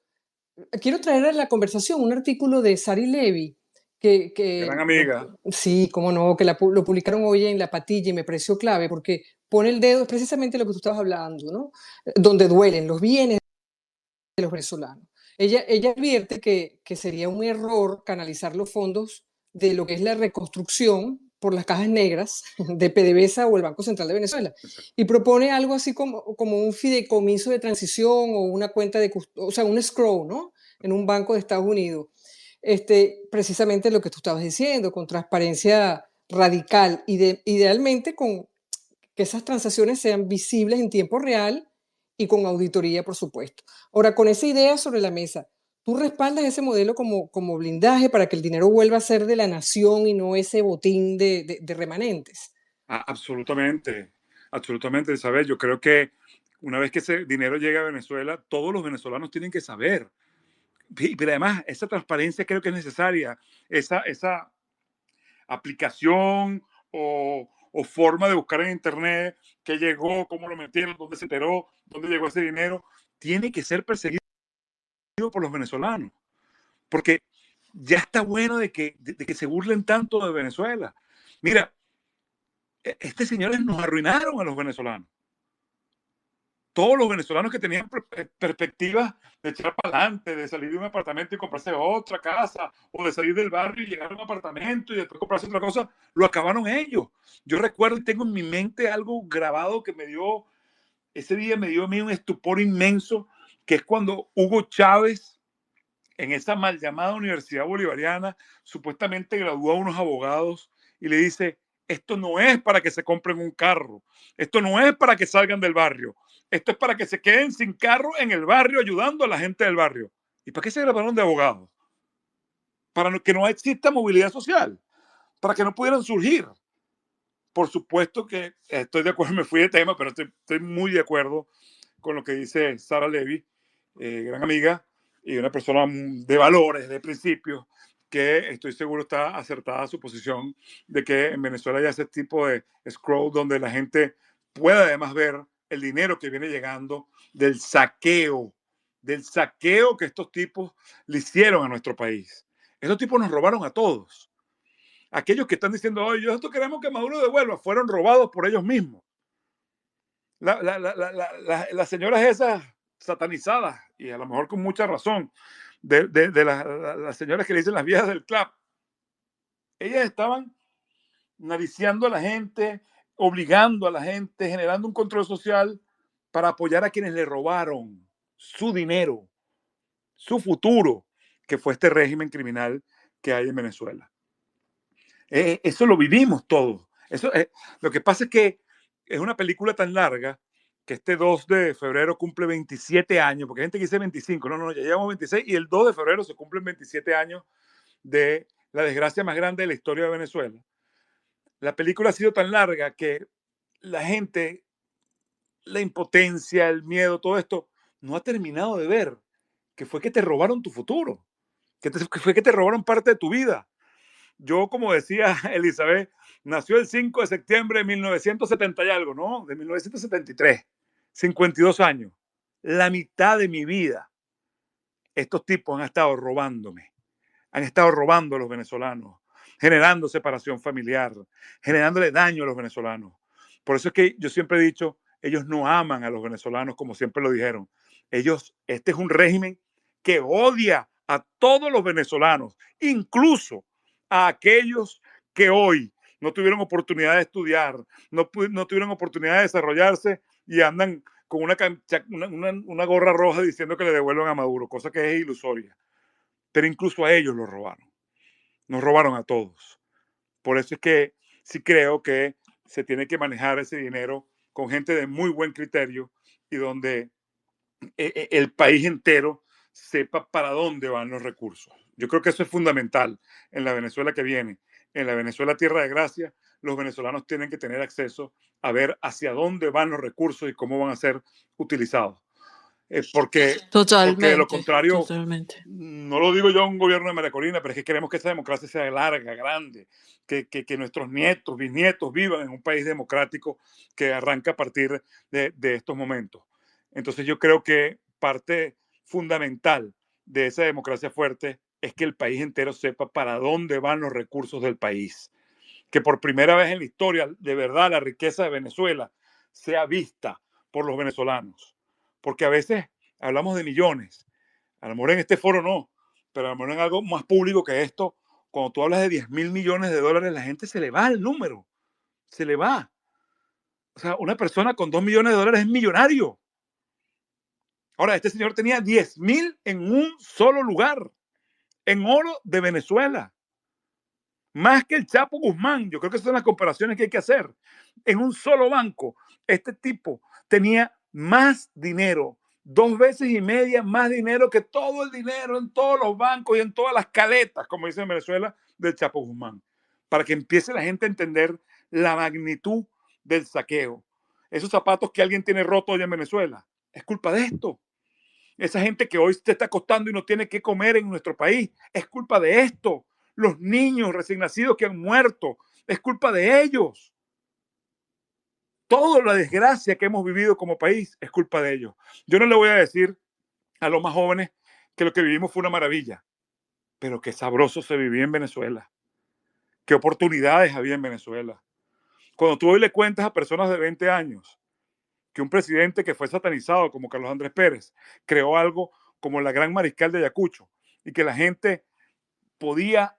quiero traer a la conversación un artículo de Sari Levy, Gran amiga. Sí, cómo no, que lo publicaron hoy en La Patilla y me pareció clave porque pone el dedo, es precisamente lo que tú estabas hablando, ¿no? Donde duelen los bienes de los venezolanos. Ella advierte que sería un error canalizar los fondos de lo que es la reconstrucción por las cajas negras de PDVSA o el Banco Central de Venezuela. Y propone algo así como un fideicomiso de transición o una cuenta o sea, un escrow, ¿no? En un banco de Estados Unidos. Precisamente lo que tú estabas diciendo, con transparencia radical y idealmente con que esas transacciones sean visibles en tiempo real y con auditoría, por supuesto. Ahora, con esa idea sobre la mesa, ¿tú respaldas ese modelo como blindaje para que el dinero vuelva a ser de la nación y no ese botín de remanentes? Absolutamente, absolutamente, Isabel. Yo creo que una vez que ese dinero llega a Venezuela, todos los venezolanos tienen que saber. Pero además, esa transparencia creo que es necesaria. Esa aplicación o forma de buscar en internet qué llegó, cómo lo metieron, dónde se enteró, dónde llegó ese dinero, tiene que ser perseguido por los venezolanos, porque ya está bueno de que se burlen tanto de Venezuela. Mira, señores nos arruinaron a los venezolanos. todos los venezolanos que tenían perspectivas de echar para adelante, de salir de un apartamento y comprarse otra casa, o de salir del barrio y llegar a un apartamento y después comprarse otra cosa, lo acabaron ellos. Yo recuerdo y tengo en mi mente algo grabado que me dio, ese día me dio a mí un estupor inmenso, que es cuando Hugo Chávez, en esa mal llamada Universidad Bolivariana, supuestamente graduó a unos abogados y le dice, esto no es para que se compren un carro, esto no es para que salgan del barrio, esto es para que se queden sin carro en el barrio ayudando a la gente del barrio. ¿Y para qué se graduaron de abogados? Para que no exista movilidad social, para que no pudieran surgir. Por supuesto que estoy de acuerdo, me fui de tema, pero estoy muy de acuerdo con lo que dice Sara Levy, gran amiga y una persona de valores, de principios, que estoy seguro está acertada su posición de que en Venezuela hay ese tipo de scroll donde la gente puede además ver el dinero que viene llegando del saqueo que estos tipos le hicieron a nuestro país. Estos tipos nos robaron a todos. Aquellos que están diciendo, oye, nosotros queremos que Maduro devuelva, fueron robados por ellos mismos. Las señoras esas satanizadas, y a lo mejor con mucha razón, de las señoras que le dicen las viejas del club, ellas estaban nariciando a la gente, obligando a la gente, generando un control social para apoyar a quienes le robaron su dinero, su futuro, que fue este régimen criminal que hay en Venezuela. Eso lo vivimos todos. Lo que pasa es que es una película tan larga que este 2 de febrero cumple 27 años, porque hay gente que dice 25, no, ya llevamos 26 y el 2 de febrero se cumplen 27 años de la desgracia más grande de la historia de Venezuela. La película ha sido tan larga que la gente, la impotencia, el miedo, todo esto, no ha terminado de ver que fue que te robaron tu futuro, que fue que te robaron parte de tu vida. Yo, como decía Elizabeth, nació el 5 de septiembre de 1970 y algo, ¿no? De 1973, 52 años. La mitad de mi vida, estos tipos han estado robándome, han estado robando a los venezolanos, generando separación familiar, generándole daño a los venezolanos. Por eso es que yo siempre he dicho, ellos no aman a los venezolanos como siempre lo dijeron. Este es un régimen que odia a todos los venezolanos, incluso a aquellos que hoy no tuvieron oportunidad de estudiar, no tuvieron oportunidad de desarrollarse y andan con una gorra roja diciendo que le devuelvan a Maduro, cosa que es ilusoria. Pero incluso a ellos los robaron. Nos robaron a todos. Por eso es que sí creo que se tiene que manejar ese dinero con gente de muy buen criterio y donde el país entero sepa para dónde van los recursos. Yo creo que eso es fundamental en la Venezuela que viene. En la Venezuela Tierra de Gracia, los venezolanos tienen que tener acceso a ver hacia dónde van los recursos y cómo van a ser utilizados. Porque de lo contrario, Totalmente. no lo digo yo a un gobierno de María Corina, pero es que queremos que esa democracia sea larga, grande, que nuestros nietos, bisnietos vivan en un país democrático que arranca a partir de estos momentos. Entonces yo creo que parte fundamental de esa democracia fuerte es que el país entero sepa para dónde van los recursos del país. Que por primera vez en la historia, de verdad, la riqueza de Venezuela sea vista por los venezolanos. Porque a veces hablamos de millones. A lo mejor en este foro no, pero a lo mejor en algo más público que esto, cuando tú hablas de 10.000 millones de dólares, la gente se le va el número. Se le va. O sea, una persona con 2 millones de dólares es millonario. Ahora, este señor tenía 10.000 en un solo lugar, en oro de Venezuela. Más que el Chapo Guzmán. Yo creo que esas son las comparaciones que hay que hacer. En un solo banco, este tipo tenía más dinero, 2 veces y media más dinero que todo el dinero en todos los bancos y en todas las caletas, como dice en Venezuela, del Chapo Guzmán. Para que empiece la gente a entender la magnitud del saqueo. Esos zapatos que alguien tiene roto hoy en Venezuela, es culpa de esto. Esa gente que hoy te está costando y no tiene que comer en nuestro país, es culpa de esto. Los niños recién nacidos que han muerto, es culpa de ellos. Toda la desgracia que hemos vivido como país es culpa de ellos. Yo no le voy a decir a los más jóvenes que lo que vivimos fue una maravilla, pero qué sabroso se vivía en Venezuela. Qué oportunidades había en Venezuela. Cuando tú hoy le cuentas a personas de 20 años que un presidente que fue satanizado como Carlos Andrés Pérez creó algo como la Gran Mariscal de Ayacucho y que la gente podía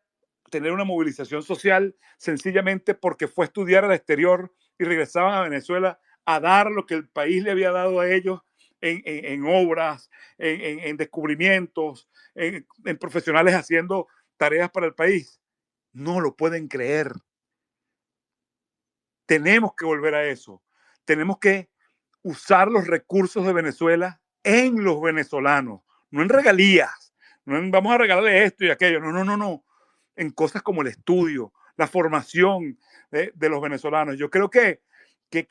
tener una movilización social sencillamente porque fue a estudiar al exterior y regresaban a Venezuela a dar lo que el país le había dado a ellos en obras, en descubrimientos, en profesionales haciendo tareas para el país. No lo pueden creer. Tenemos que volver a eso. Tenemos que usar los recursos de Venezuela en los venezolanos, no en regalías, no en vamos a regalarle esto y aquello, no, en cosas como el estudio, la formación de los venezolanos. Yo creo que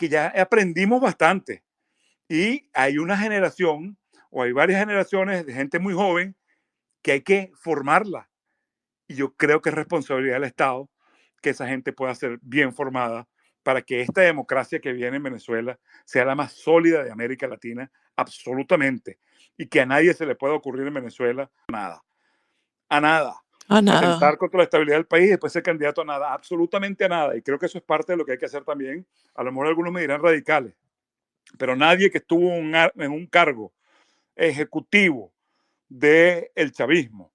ya aprendimos bastante y hay una generación o hay varias generaciones de gente muy joven que hay que formarla y yo creo que es responsabilidad del Estado que esa gente pueda ser bien formada para que esta democracia que viene en Venezuela sea la más sólida de América Latina, absolutamente, y que a nadie se le pueda ocurrir en Venezuela nada, a nada, A nada. atentar contra la estabilidad del país y después ser candidato a nada, absolutamente a nada, y creo que eso es parte de lo que hay que hacer también. A lo mejor algunos me dirán radicales, pero nadie que estuvo en un cargo ejecutivo del chavismo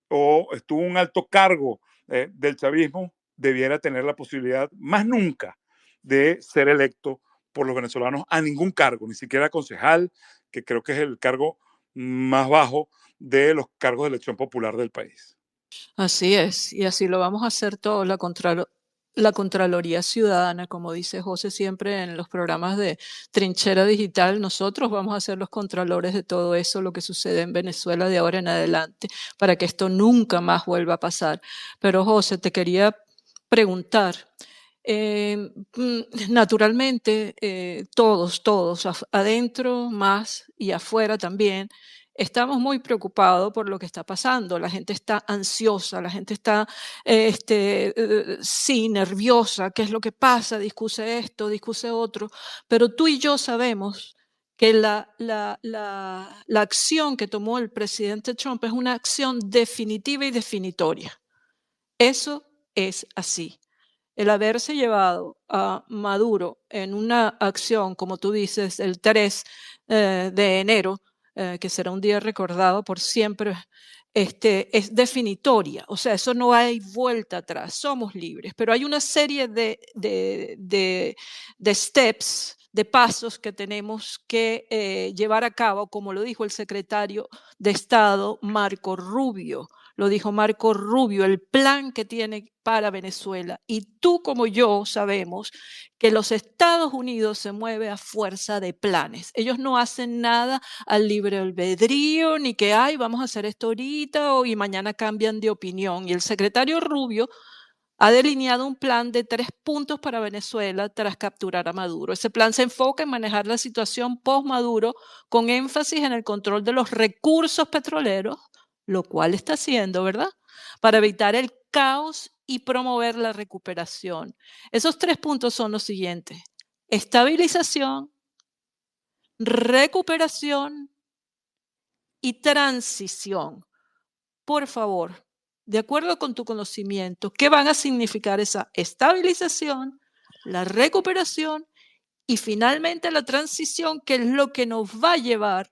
o estuvo en un alto cargo del chavismo, debiera tener la posibilidad más nunca de ser electo por los venezolanos a ningún cargo, ni siquiera concejal, que creo que es el cargo más bajo de los cargos de elección popular del país. Así es, y así lo vamos a hacer todos, la Contraloría Ciudadana, como dice José siempre en los programas de Trinchera Digital, nosotros vamos a ser los contralores de todo eso, lo que sucede en Venezuela de ahora en adelante, para que esto nunca más vuelva a pasar. Pero José, te quería preguntar, naturalmente, todos, adentro más y afuera también, estamos muy preocupados por lo que está pasando. La gente está ansiosa, la gente está, sí, nerviosa. ¿Qué es lo que pasa? Discute esto, discute otro. Pero tú y yo sabemos que la acción que tomó el presidente Trump es una acción definitiva y definitoria. Eso es así. El haberse llevado a Maduro en una acción, como tú dices, el 3 de enero, que será un día recordado por siempre, es definitoria. O sea, eso no hay vuelta atrás, somos libres, pero hay una serie de steps, de pasos que tenemos que llevar a cabo, como lo dijo el secretario de Estado, Marco Rubio. Lo dijo Marco Rubio, el plan que tiene para Venezuela. Y tú como yo sabemos que los Estados Unidos se mueve a fuerza de planes. Ellos no hacen nada al libre albedrío, ni que, ay, vamos a hacer esto ahorita y mañana cambian de opinión. Y el secretario Rubio ha delineado un plan de 3 puntos para Venezuela tras capturar a Maduro. Ese plan se enfoca en manejar la situación post-Maduro con énfasis en el control de los recursos petroleros, lo cual está haciendo, ¿verdad? Para evitar el caos y promover la recuperación. Esos 3 puntos son los siguientes: estabilización, recuperación y transición. Por favor, de acuerdo con tu conocimiento, ¿qué van a significar esa estabilización, la recuperación y finalmente la transición, que es lo que nos va a llevar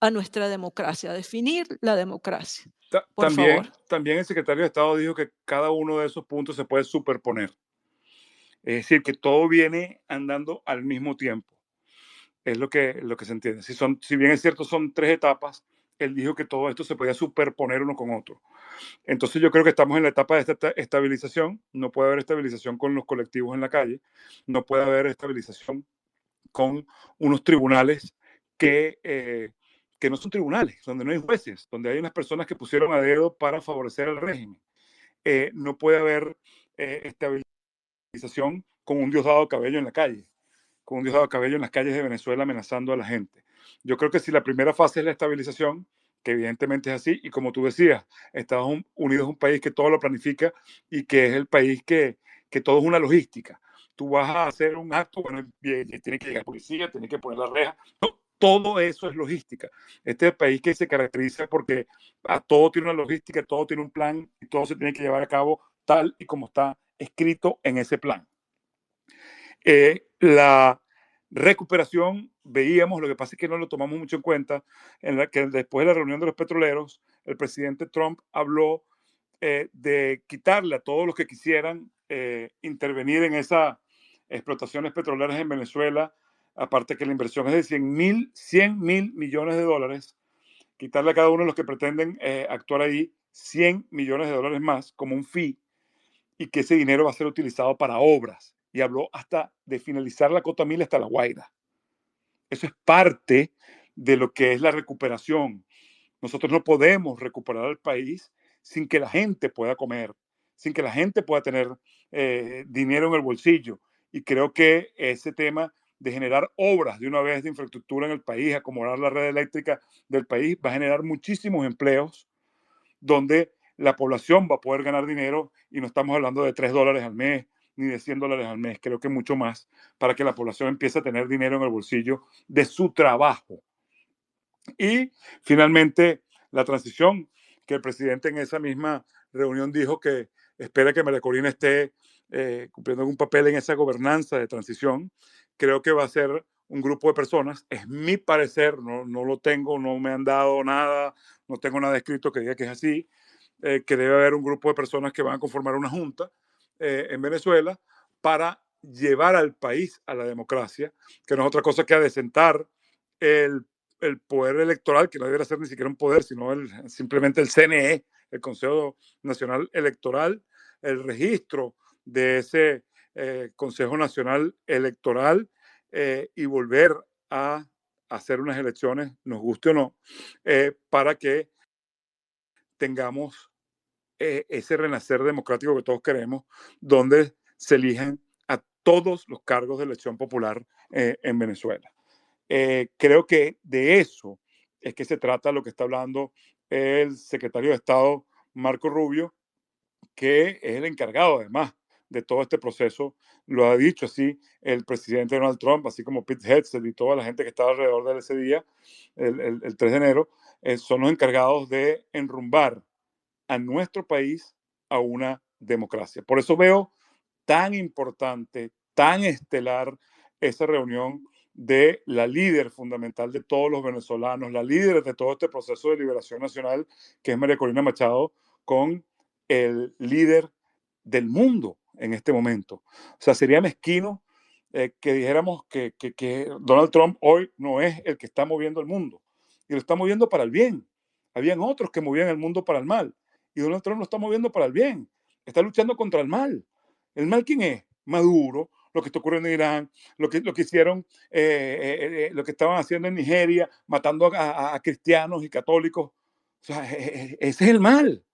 a nuestra democracia, a definir la democracia? Por favor. También el secretario de Estado dijo que cada uno de esos puntos se puede superponer. Es decir, que todo viene andando al mismo tiempo. Es lo que se entiende. Si bien es cierto, son 3 etapas, él dijo que todo esto se podía superponer uno con otro. Entonces yo creo que estamos en la etapa de esta estabilización. No puede haber estabilización con los colectivos en la calle. No puede haber estabilización con unos tribunales que no son tribunales, donde no hay jueces, donde hay unas personas que pusieron a dedo para favorecer al régimen. No puede haber estabilización con un Diosdado Cabello en la calle, con un Diosdado Cabello en las calles de Venezuela amenazando a la gente. Yo creo que si la primera fase es la estabilización, que evidentemente es así, y como tú decías, Estados Unidos es un país que todo lo planifica y que es el país que todo es una logística. Tú vas a hacer un acto, bueno, tiene que llegar policía, tiene que poner la reja, no, todo eso es logística. Este es el país que se caracteriza porque a todo tiene una logística, todo tiene un plan y todo se tiene que llevar a cabo tal y como está escrito en ese plan. La recuperación, veíamos, lo que pasa es que no lo tomamos mucho en cuenta, que después de la reunión de los petroleros, el presidente Trump habló de quitarle a todos los que quisieran intervenir en esas explotaciones petroleras en Venezuela, aparte que la inversión es de 100 mil millones de dólares, quitarle a cada uno de los que pretenden actuar ahí 100 millones de dólares más como un fee, y que ese dinero va a ser utilizado para obras. Y habló hasta de finalizar la Cota 1000 hasta La Guaira. Eso es parte de lo que es la recuperación. Nosotros no podemos recuperar el país sin que la gente pueda comer, sin que la gente pueda tener dinero en el bolsillo. Y creo que ese tema de generar obras de una vez de infraestructura en el país, acomodar la red eléctrica del país, va a generar muchísimos empleos donde la población va a poder ganar dinero, y no estamos hablando de $3 al mes ni de $100 al mes, creo que mucho más, para que la población empiece a tener dinero en el bolsillo de su trabajo. Y finalmente, la transición, que el presidente en esa misma reunión dijo que espera que María Corina esté cumpliendo algún papel en esa gobernanza de transición. Creo que va a ser un grupo de personas, es mi parecer, no lo tengo, no me han dado nada, no tengo nada escrito que diga que es así, que debe haber un grupo de personas que van a conformar una junta en Venezuela para llevar al país a la democracia, que no es otra cosa que adecentar el poder electoral, que no debería ser ni siquiera un poder, sino simplemente el CNE, el Consejo Nacional Electoral, el registro de ese Consejo Nacional Electoral, y volver a hacer unas elecciones, nos guste o no, para que tengamos ese renacer democrático que todos queremos, donde se eligen a todos los cargos de elección popular en Venezuela. Creo que de eso es que se trata lo que está hablando el secretario de Estado, Marco Rubio, que es el encargado además de todo este proceso. Lo ha dicho así el presidente Donald Trump, así como Pete Hegseth y toda la gente que estaba alrededor de él ese día, el 3 de enero, son los encargados de enrumbar a nuestro país a una democracia. Por eso veo tan importante, tan estelar esa reunión de la líder fundamental de todos los venezolanos, la líder de todo este proceso de liberación nacional, que es María Corina Machado, con el líder del mundo en este momento. O sea, sería mezquino que dijéramos que Donald Trump hoy no es el que está moviendo el mundo, y lo está moviendo para el bien. Habían otros que movían el mundo para el mal, y Donald Trump lo está moviendo para el bien. Está luchando contra el mal. ¿El mal quién es? Maduro, lo que está ocurriendo en Irán, lo que hicieron, lo que estaban haciendo en Nigeria, matando a cristianos y católicos. O sea, ese es el mal.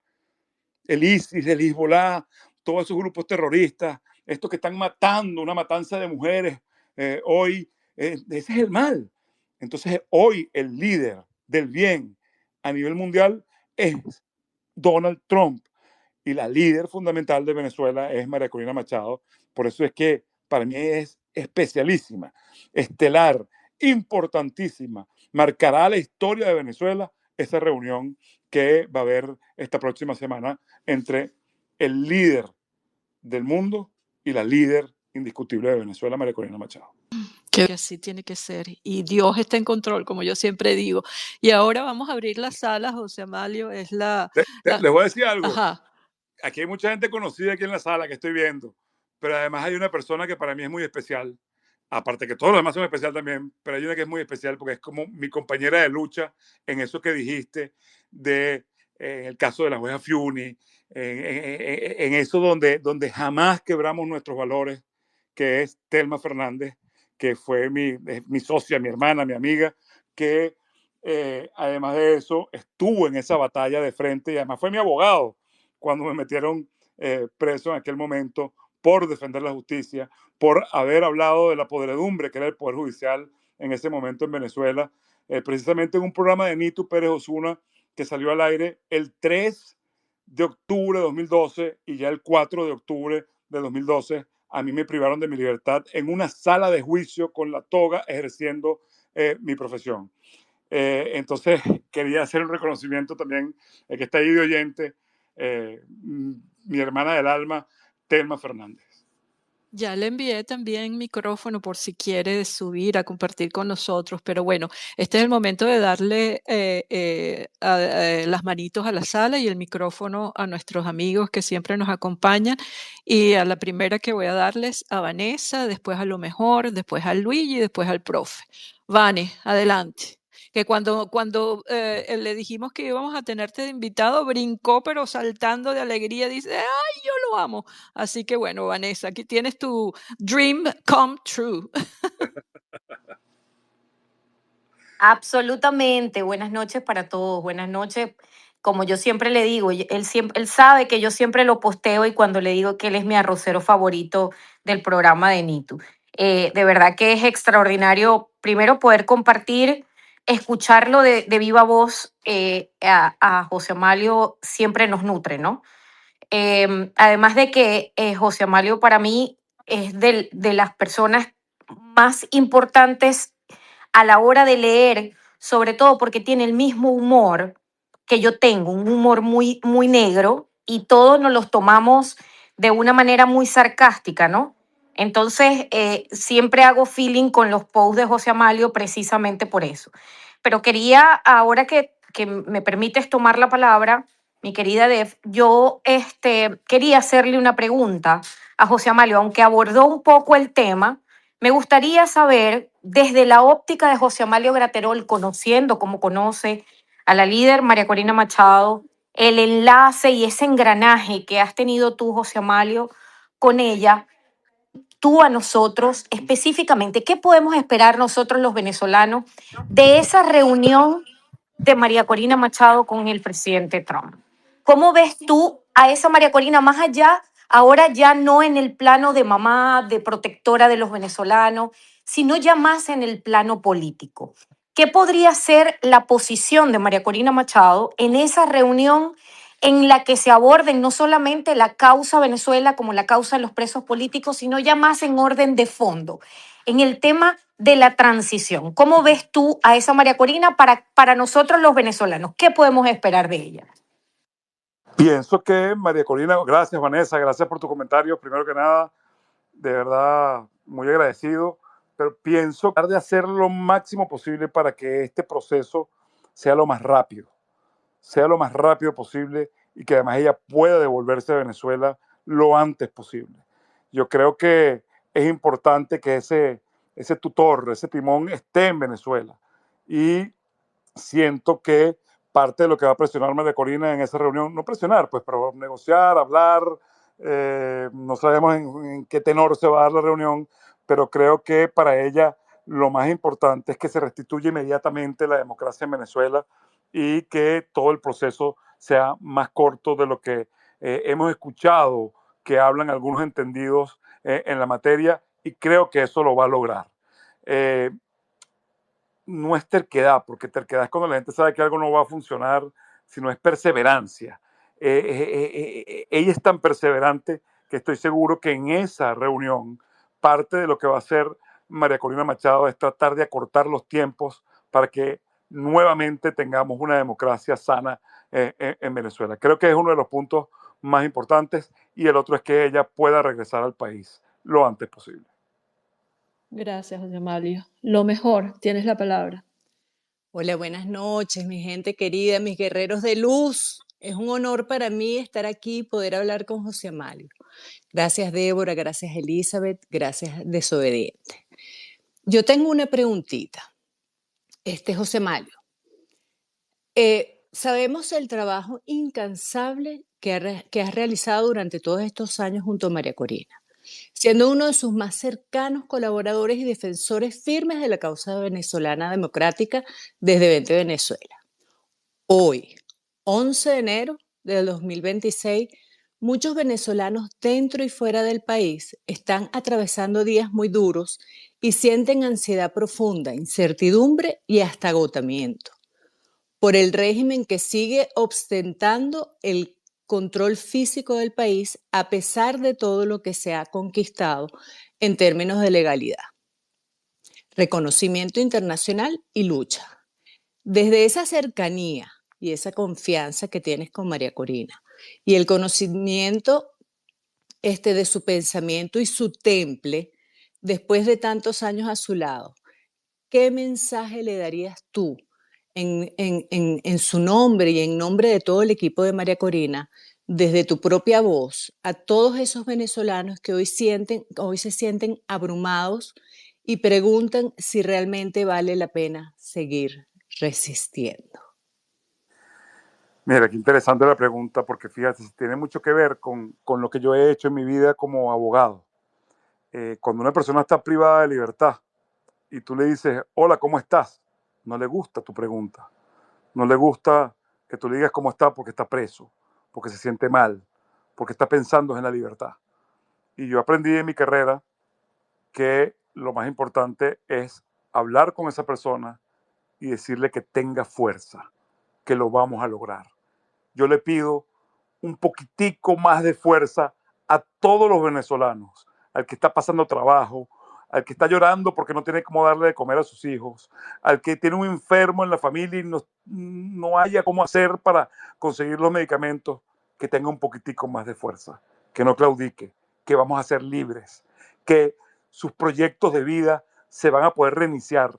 El ISIS, el Hezbollah, todos esos grupos terroristas, estos que están matando, una matanza de mujeres hoy, ese es el mal. Entonces, hoy el líder del bien a nivel mundial es Donald Trump, y la líder fundamental de Venezuela es María Corina Machado. Por eso es que para mí es especialísima, estelar, importantísima. Marcará la historia de Venezuela esa reunión que va a haber esta próxima semana entre el líder del mundo y la líder indiscutible de Venezuela, María Corina Machado. Que así tiene que ser. Y Dios está en control, como yo siempre digo. Y ahora vamos a abrir la sala, José Amalio, es Les voy a decir algo. Ajá. Aquí hay mucha gente conocida aquí en la sala que estoy viendo, pero además hay una persona que para mí es muy especial. Aparte que todos los demás son especiales también, pero hay una que es muy especial porque es como mi compañera de lucha en eso que dijiste de el caso de la jueza Fiuni, en eso donde jamás quebramos nuestros valores, que es Telma Fernández, que fue mi socia, mi hermana, mi amiga, que además de eso estuvo en esa batalla de frente y además fue mi abogado cuando me metieron preso en aquel momento por defender la justicia, por haber hablado de la podredumbre que era el Poder Judicial en ese momento en Venezuela, precisamente en un programa de Nitu Pérez Osuna que salió al aire el 3 de octubre de 2012, y ya el 4 de octubre de 2012 a mí me privaron de mi libertad en una sala de juicio con la toga ejerciendo mi profesión. Entonces quería hacer un reconocimiento también, que está ahí de oyente, mi hermana del alma, Telma Fernández. Ya le envié también micrófono por si quiere subir a compartir con nosotros, pero bueno, este es el momento de darle las manitos a la sala y el micrófono a nuestros amigos que siempre nos acompañan. Y a la primera que voy a darles a Vanessa, después a Lo Mejor, después a Luigi y después al profe. Vane, adelante. Que cuando le dijimos que íbamos a tenerte de invitado, brincó, pero saltando de alegría, dice, ¡ay, yo lo amo! Así que bueno, Vanessa, aquí tienes tu dream come true. Absolutamente. Buenas noches para todos. Buenas noches. Como yo siempre le digo, él sabe que yo siempre lo posteo y cuando le digo que él es mi arrocero favorito del programa de Nitu. De verdad que es extraordinario, primero poder compartir, escucharlo de viva voz a José Amalio siempre nos nutre, ¿no? Además de que José Amalio para mí es de las personas más importantes a la hora de leer, sobre todo porque tiene el mismo humor que yo tengo, un humor muy, muy negro, y todos nos los tomamos de una manera muy sarcástica, ¿no? Entonces, siempre hago feeling con los posts de José Amalio precisamente por eso. Pero quería, ahora que me permites tomar la palabra, mi querida Def, yo quería hacerle una pregunta a José Amalio, aunque abordó un poco el tema. Me gustaría saber, desde la óptica de José Amalio Graterol, conociendo como conoce a la líder María Corina Machado, el enlace y ese engranaje que has tenido tú, José Amalio, con ella, tú a nosotros específicamente, ¿qué podemos esperar nosotros los venezolanos de esa reunión de María Corina Machado con el presidente Trump? ¿Cómo ves tú a esa María Corina más allá, ahora ya no en el plano de mamá, de protectora de los venezolanos, sino ya más en el plano político? ¿Qué podría ser la posición de María Corina Machado en esa reunión en la que se aborden no solamente la causa Venezuela como la causa de los presos políticos, sino ya más en orden de fondo, en el tema de la transición? ¿Cómo ves tú a esa María Corina para nosotros los venezolanos? ¿Qué podemos esperar de ella? Pienso que María Corina, gracias Vanessa, gracias por tu comentario, primero que nada, de verdad muy agradecido, pero pienso de hacer lo máximo posible para que este proceso sea sea lo más rápido posible y que además ella pueda devolverse a Venezuela lo antes posible. Yo creo que es importante que ese tutor, ese timón esté en Venezuela y siento que parte de lo que va a presionar María Corina en esa reunión, no presionar, pues, pero negociar, hablar, no sabemos en qué tenor se va a dar la reunión, pero creo que para ella lo más importante es que se restituya inmediatamente la democracia en Venezuela y que todo el proceso sea más corto de lo que hemos escuchado que hablan algunos entendidos en la materia, y creo que eso lo va a lograr. Eh, no es terquedad, porque terquedad es cuando la gente sabe que algo no va a funcionar, sino es perseverancia. Ella es tan perseverante que estoy seguro que en esa reunión parte de lo que va a hacer María Corina Machado es tratar de acortar los tiempos para que nuevamente tengamos una democracia sana en Venezuela. Creo que es uno de los puntos más importantes, y el otro es que ella pueda regresar al país lo antes posible. Gracias, José Amalio. Lo Mejor, tienes la palabra. Hola, buenas noches, mi gente querida, mis guerreros de luz. Es un honor para mí estar aquí y poder hablar con José Amalio. Gracias, Débora, gracias, Elizabeth, gracias, Desobediente. Yo tengo una preguntita. José Amalio, sabemos el trabajo incansable que has realizado durante todos estos años junto a María Corina, siendo uno de sus más cercanos colaboradores y defensores firmes de la causa venezolana democrática desde 20 Venezuela. Hoy, 11 de enero del 2026, muchos venezolanos dentro y fuera del país están atravesando días muy duros y sienten ansiedad profunda, incertidumbre y hasta agotamiento por el régimen que sigue ostentando el control físico del país a pesar de todo lo que se ha conquistado en términos de legalidad, reconocimiento internacional y lucha. Desde esa cercanía y esa confianza que tienes con María Corina y el conocimiento de su pensamiento y su temple después de tantos años a su lado, ¿qué mensaje le darías tú en su nombre y en nombre de todo el equipo de María Corina, desde tu propia voz, a todos esos venezolanos que hoy se sienten abrumados y preguntan si realmente vale la pena seguir resistiendo? Mira, qué interesante la pregunta, porque fíjate, tiene mucho que ver con lo que yo he hecho en mi vida como abogado. Cuando una persona está privada de libertad y tú le dices, hola, ¿cómo estás? No le gusta tu pregunta. No le gusta que tú le digas cómo está porque está preso, porque se siente mal, porque está pensando en la libertad. Y yo aprendí en mi carrera que lo más importante es hablar con esa persona y decirle que tenga fuerza, que lo vamos a lograr. Yo le pido un poquitico más de fuerza a todos los venezolanos, al que está pasando trabajo, al que está llorando porque no tiene cómo darle de comer a sus hijos, al que tiene un enfermo en la familia y no haya cómo hacer para conseguir los medicamentos, que tenga un poquitico más de fuerza, que no claudique, que vamos a ser libres, que sus proyectos de vida se van a poder reiniciar,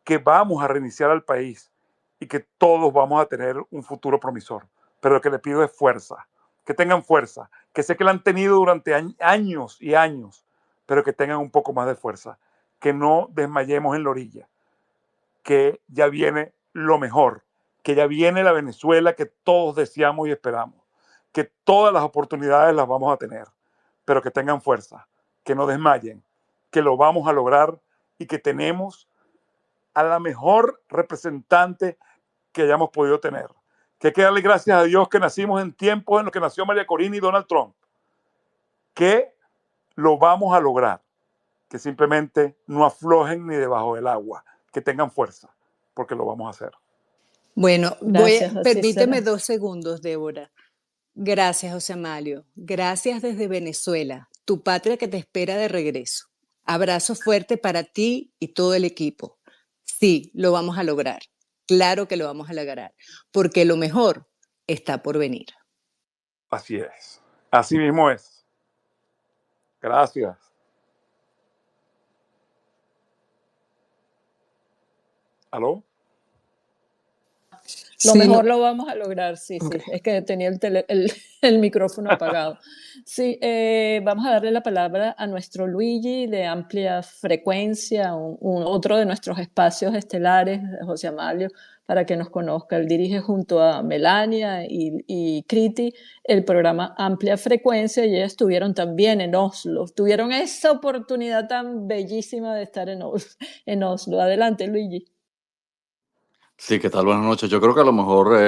que vamos a reiniciar al país y que todos vamos a tener un futuro promisor. Pero lo que le pido es fuerza, que tengan fuerza, que sé que la han tenido durante años y años, pero que tengan un poco más de fuerza, que no desmayemos en la orilla, que ya viene lo mejor, que ya viene la Venezuela que todos deseamos y esperamos, que todas las oportunidades las vamos a tener, pero que tengan fuerza, que no desmayen, que lo vamos a lograr y que tenemos a la mejor representante que hayamos podido tener. Que hay que darle gracias a Dios que nacimos en tiempos en los que nació María Corina y Donald Trump. Que lo vamos a lograr. Que simplemente no aflojen ni debajo del agua. Que tengan fuerza, porque lo vamos a hacer. Bueno, Gracias, así permíteme será. 2 segundos, Débora. Gracias, José Amalio. Gracias desde Venezuela, tu patria que te espera de regreso. Abrazo fuerte para ti y todo el equipo. Sí, lo vamos a lograr. Claro que lo vamos a lograr, porque lo mejor está por venir. Así es. Así mismo es. Gracias. ¿Aló? Lo Sí, mejor no. lo vamos a lograr, sí, Ok. sí. Es que tenía el micrófono apagado. Sí, vamos a darle la palabra a nuestro Luigi de amplia frecuencia, otro de nuestros espacios estelares, José Amalio, para que nos conozca. Él dirige junto a Melania y Kriti el programa Amplia Frecuencia y ellas estuvieron también en Oslo. Tuvieron esa oportunidad tan bellísima de estar en Oslo. Adelante, Luigi. Sí, ¿qué tal? Buenas noches. Yo creo que a lo mejor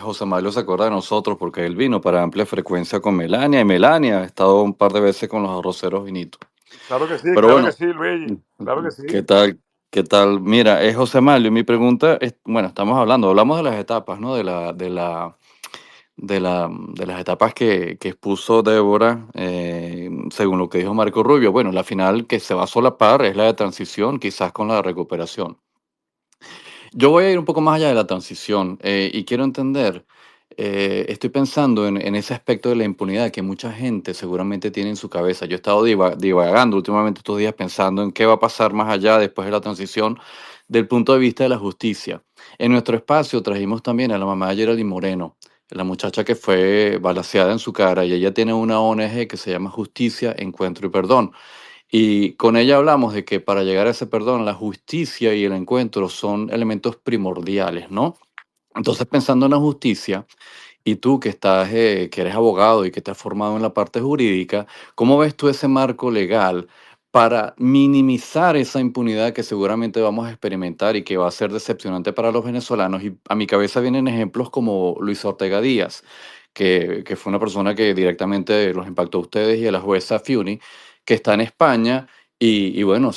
José Mario se acuerda de nosotros porque él vino para amplia frecuencia con Melania y Melania ha estado un par de veces con los arroceros vinitos. Pero Claro que bueno, sí, Luigi. Claro que sí. ¿qué tal? ¿Qué tal? Mira, es José Mario. Mi pregunta es, bueno, hablamos de las etapas, ¿no? De las etapas que expuso Débora, según lo que dijo Marco Rubio. Bueno, la final que se va a solapar es la de transición, quizás con la de recuperación. Yo voy a ir un poco más allá de la transición y quiero entender, estoy pensando en ese aspecto de la impunidad que mucha gente seguramente tiene en su cabeza. Yo he estado divagando últimamente estos días pensando en qué va a pasar más allá después de la transición del punto de vista de la justicia. En nuestro espacio trajimos también a la mamá de Geraldine Moreno, la muchacha que fue balaceada en su cara y ella tiene una ONG que se llama Justicia, Encuentro y Perdón. Y con ella hablamos de que para llegar a ese perdón, la justicia y el encuentro son elementos primordiales, ¿no? Entonces, pensando en la justicia, y tú que eres abogado y que te has formado en la parte jurídica, ¿cómo ves tú ese marco legal para minimizar esa impunidad que seguramente vamos a experimentar y que va a ser decepcionante para los venezolanos? Y a mi cabeza vienen ejemplos como Luis Ortega Díaz, que fue una persona que directamente los impactó a ustedes y a la jueza Fiuni, que está en España. Y bueno,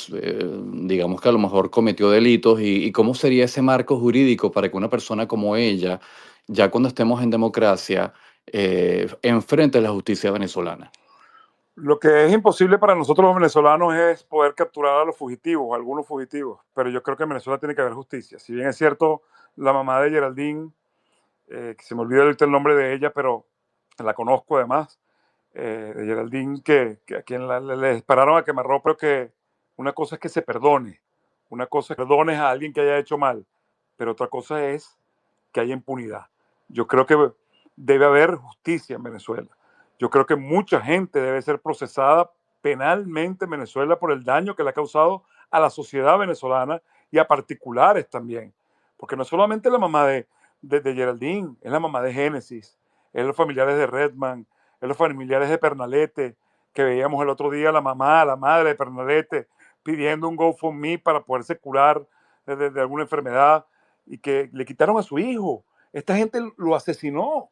digamos que a lo mejor cometió delitos y cómo sería ese marco jurídico para que una persona como ella ya cuando estemos en democracia, enfrente a la justicia venezolana. Lo que es imposible para nosotros los venezolanos es poder capturar a los fugitivos, a algunos fugitivos, pero yo creo que en Venezuela tiene que haber justicia. Si bien es cierto, la mamá de Geraldine, que se me olvida ahorita el nombre de ella, pero la conozco además, de Geraldine, que a quien le dispararon a quemarropa, que una cosa es que se perdone, una cosa es que perdones a alguien que haya hecho mal, pero otra cosa es que haya impunidad. Yo creo que debe haber justicia en Venezuela. Yo creo que mucha gente debe ser procesada penalmente en Venezuela por el daño que le ha causado a la sociedad venezolana y a particulares también. Porque no solamente la mamá de Geraldine, es la mamá de Génesis, es los familiares de Redman, es los familiares de Pernalete, que veíamos el otro día la mamá, la madre de Pernalete, pidiendo un GoFundMe para poderse curar de alguna enfermedad y que le quitaron a su hijo. Esta gente lo asesinó,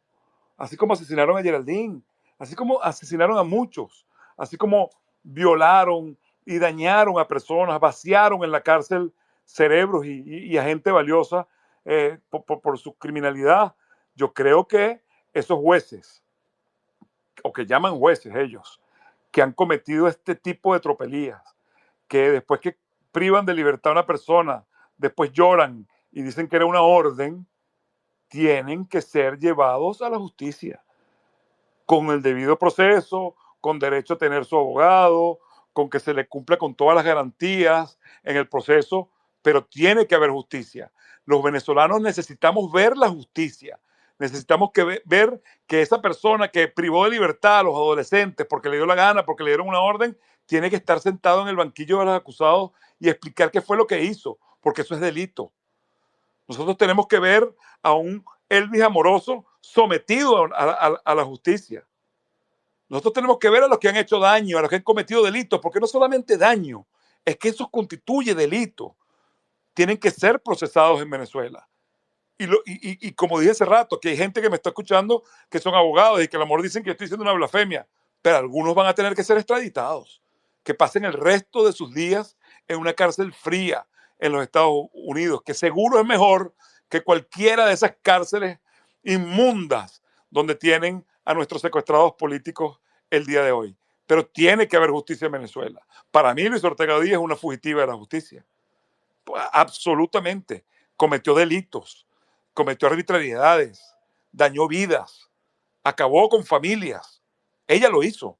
así como asesinaron a Geraldine, así como asesinaron a muchos, así como violaron y dañaron a personas, vaciaron en la cárcel cerebros y a gente valiosa por su criminalidad. Yo creo que esos jueces, o que llaman jueces ellos, que han cometido este tipo de tropelías, que después que privan de libertad a una persona, después lloran y dicen que era una orden, tienen que ser llevados a la justicia con el debido proceso, con derecho a tener su abogado, con que se le cumpla con todas las garantías en el proceso, pero tiene que haber justicia. Los venezolanos necesitamos ver la justicia. Necesitamos ver que esa persona que privó de libertad a los adolescentes porque le dio la gana, porque le dieron una orden, tiene que estar sentado en el banquillo de los acusados y explicar qué fue lo que hizo, porque eso es delito. Nosotros tenemos que ver a un Elvis Amoroso sometido a la justicia. Nosotros tenemos que ver a los que han hecho daño, a los que han cometido delitos, porque no solamente daño, es que eso constituye delito. Tienen que ser procesados en Venezuela. Y como dije hace rato, que hay gente que me está escuchando que son abogados y que a lo mejor dicen que estoy diciendo una blasfemia, pero algunos van a tener que ser extraditados, que pasen el resto de sus días en una cárcel fría en los Estados Unidos, que seguro es mejor que cualquiera de esas cárceles inmundas donde tienen a nuestros secuestrados políticos el día de hoy. Pero tiene que haber justicia en Venezuela. Para mí, Luis Ortega Díaz es una fugitiva de la justicia. Absolutamente. Cometió delitos, cometió arbitrariedades, dañó vidas, acabó con familias. Ella lo hizo.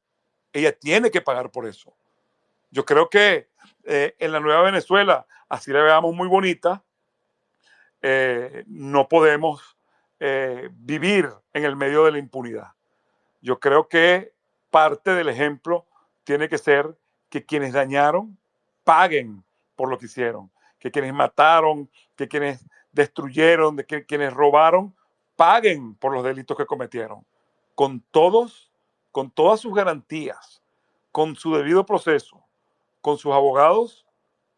Ella tiene que pagar por eso. Yo creo que en la nueva Venezuela, así la veamos muy bonita, no podemos vivir en el medio de la impunidad. Yo creo que parte del ejemplo tiene que ser que quienes dañaron paguen por lo que hicieron, que quienes mataron, que quienes destruyeron, que quienes robaron, paguen por los delitos que cometieron, con todas sus garantías, con su debido proceso, con sus abogados,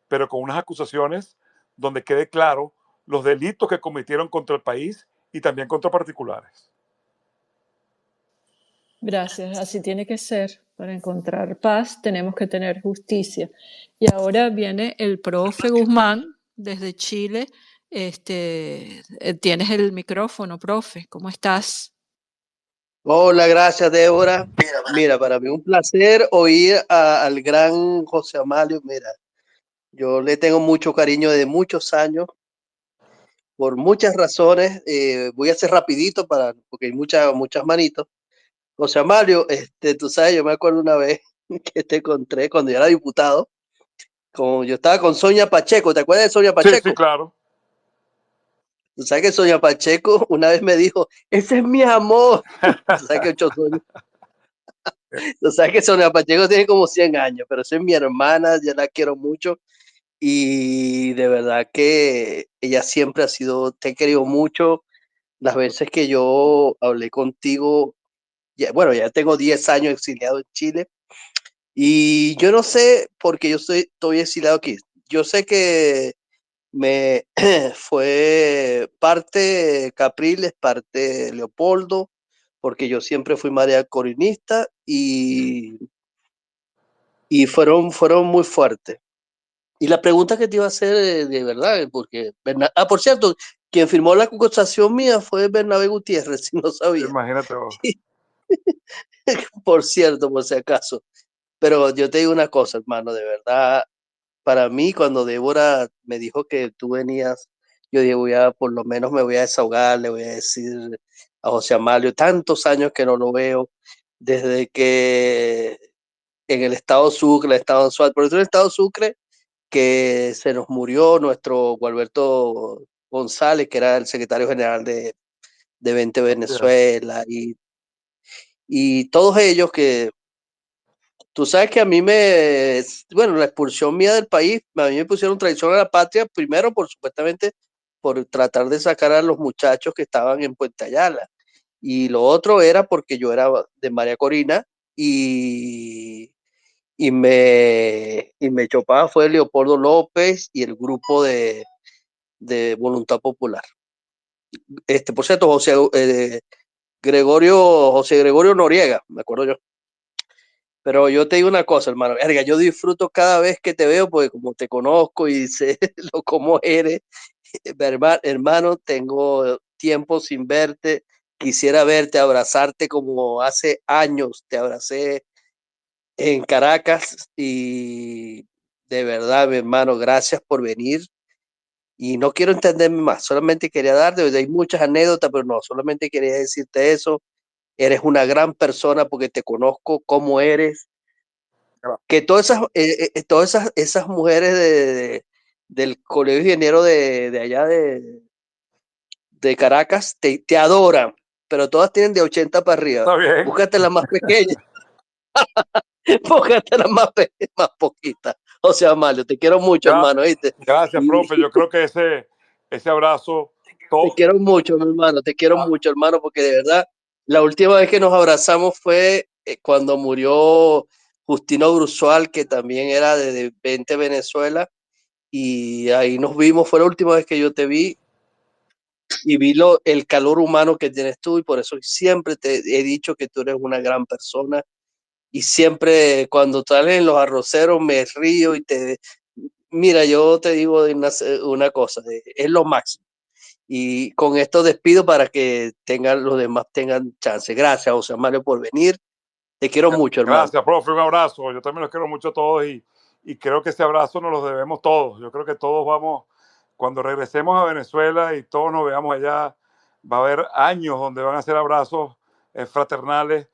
pero con unas acusaciones donde quede claro los delitos que cometieron contra el país y también contra particulares. Gracias, así tiene que ser. Para encontrar paz tenemos que tener justicia. Y ahora viene el profe Guzmán desde Chile. Tienes el micrófono, profe. ¿Cómo estás? Hola, gracias, Débora. Mira, para mí un placer oír al gran José Amalio. Mira, yo le tengo mucho cariño de muchos años, por muchas razones. Voy a hacer rapidito porque hay muchas manitos. José Amalio, tú sabes, yo me acuerdo una vez que te encontré cuando yo era diputado, yo estaba con Sonia Pacheco. ¿Te acuerdas de Sonia Pacheco? Sí, claro. Tú sabes que Sonia Pacheco una vez me dijo, ese es mi amor. Tú sabes que Tú sabes que Sonia Pacheco tiene como 100 años, pero esa es mi hermana, yo la quiero mucho y de verdad que ella siempre ha sido, te he querido mucho. Las veces que yo hablé contigo, ya tengo 10 años exiliado en Chile y yo no sé por qué yo estoy exiliado aquí. Yo sé que me fue parte Capriles, parte Leopoldo, porque yo siempre fui María Corinista y fueron muy fuertes. Y la pregunta que te iba a hacer de verdad, porque por cierto, quien firmó la acusación mía fue Bernabé Gutiérrez, si no sabía. Imagínate vos. Por cierto, por si acaso. Pero yo te digo una cosa, hermano, de verdad, para mí cuando Débora me dijo que tú venías, yo dije, por lo menos me voy a desahogar, le voy a decir a José Amalio, tantos años que no lo veo. desde que en el estado Sucre, el estado Suárez, por eso el estado Sucre, que se nos murió nuestro Gualberto González, que era el secretario general de 20 Venezuela, y todos ellos que, tú sabes que a mí bueno, la expulsión mía del país, a mí me pusieron traición a la patria, primero por supuestamente por tratar de sacar a los muchachos que estaban en Puente Ayala, y lo otro era porque yo era de María Corina y, y me chopaba fue Leopoldo López y el grupo de Voluntad Popular. Por cierto, José Gregorio Noriega, me acuerdo yo. Pero yo te digo una cosa, hermano, verga, yo disfruto cada vez que te veo, porque como te conozco y sé lo cómo eres, hermano, tengo tiempo sin verte, quisiera verte, abrazarte como hace años te abracé en Caracas y de verdad, mi hermano, gracias por venir y no quiero entenderme más, solamente quería darte, hay muchas anécdotas, pero no, solamente quería decirte eso, eres una gran persona porque te conozco cómo eres, que todas esas mujeres del colegio ingeniero de allá de Caracas te adoran, pero todas tienen de 80 para arriba. Está bien. Búscate la más pequeña, búscate la más poquita. O sea, Mario, te quiero mucho, hermano, ¿viste? Gracias, profe. Yo creo que ese abrazo, Te quiero mucho, mi hermano, te quiero mucho, hermano, porque de verdad, la última vez que nos abrazamos fue cuando murió Justino Brusual, que también era de 20 Venezuela, y ahí nos vimos, fue la última vez que yo te vi y vi el calor humano que tienes tú, y por eso siempre te he dicho que tú eres una gran persona, y siempre cuando salen los arroceros me río y mira, yo te digo una cosa, es lo máximo. Y con esto despido para que los demás tengan chance. Gracias, José Mario, por venir. Te quiero mucho, hermano. Gracias, profe. Un abrazo. Yo también los quiero mucho a todos y creo que ese abrazo nos lo debemos todos. Yo creo que todos vamos, cuando regresemos a Venezuela y todos nos veamos allá, va a haber años donde van a ser abrazos fraternales,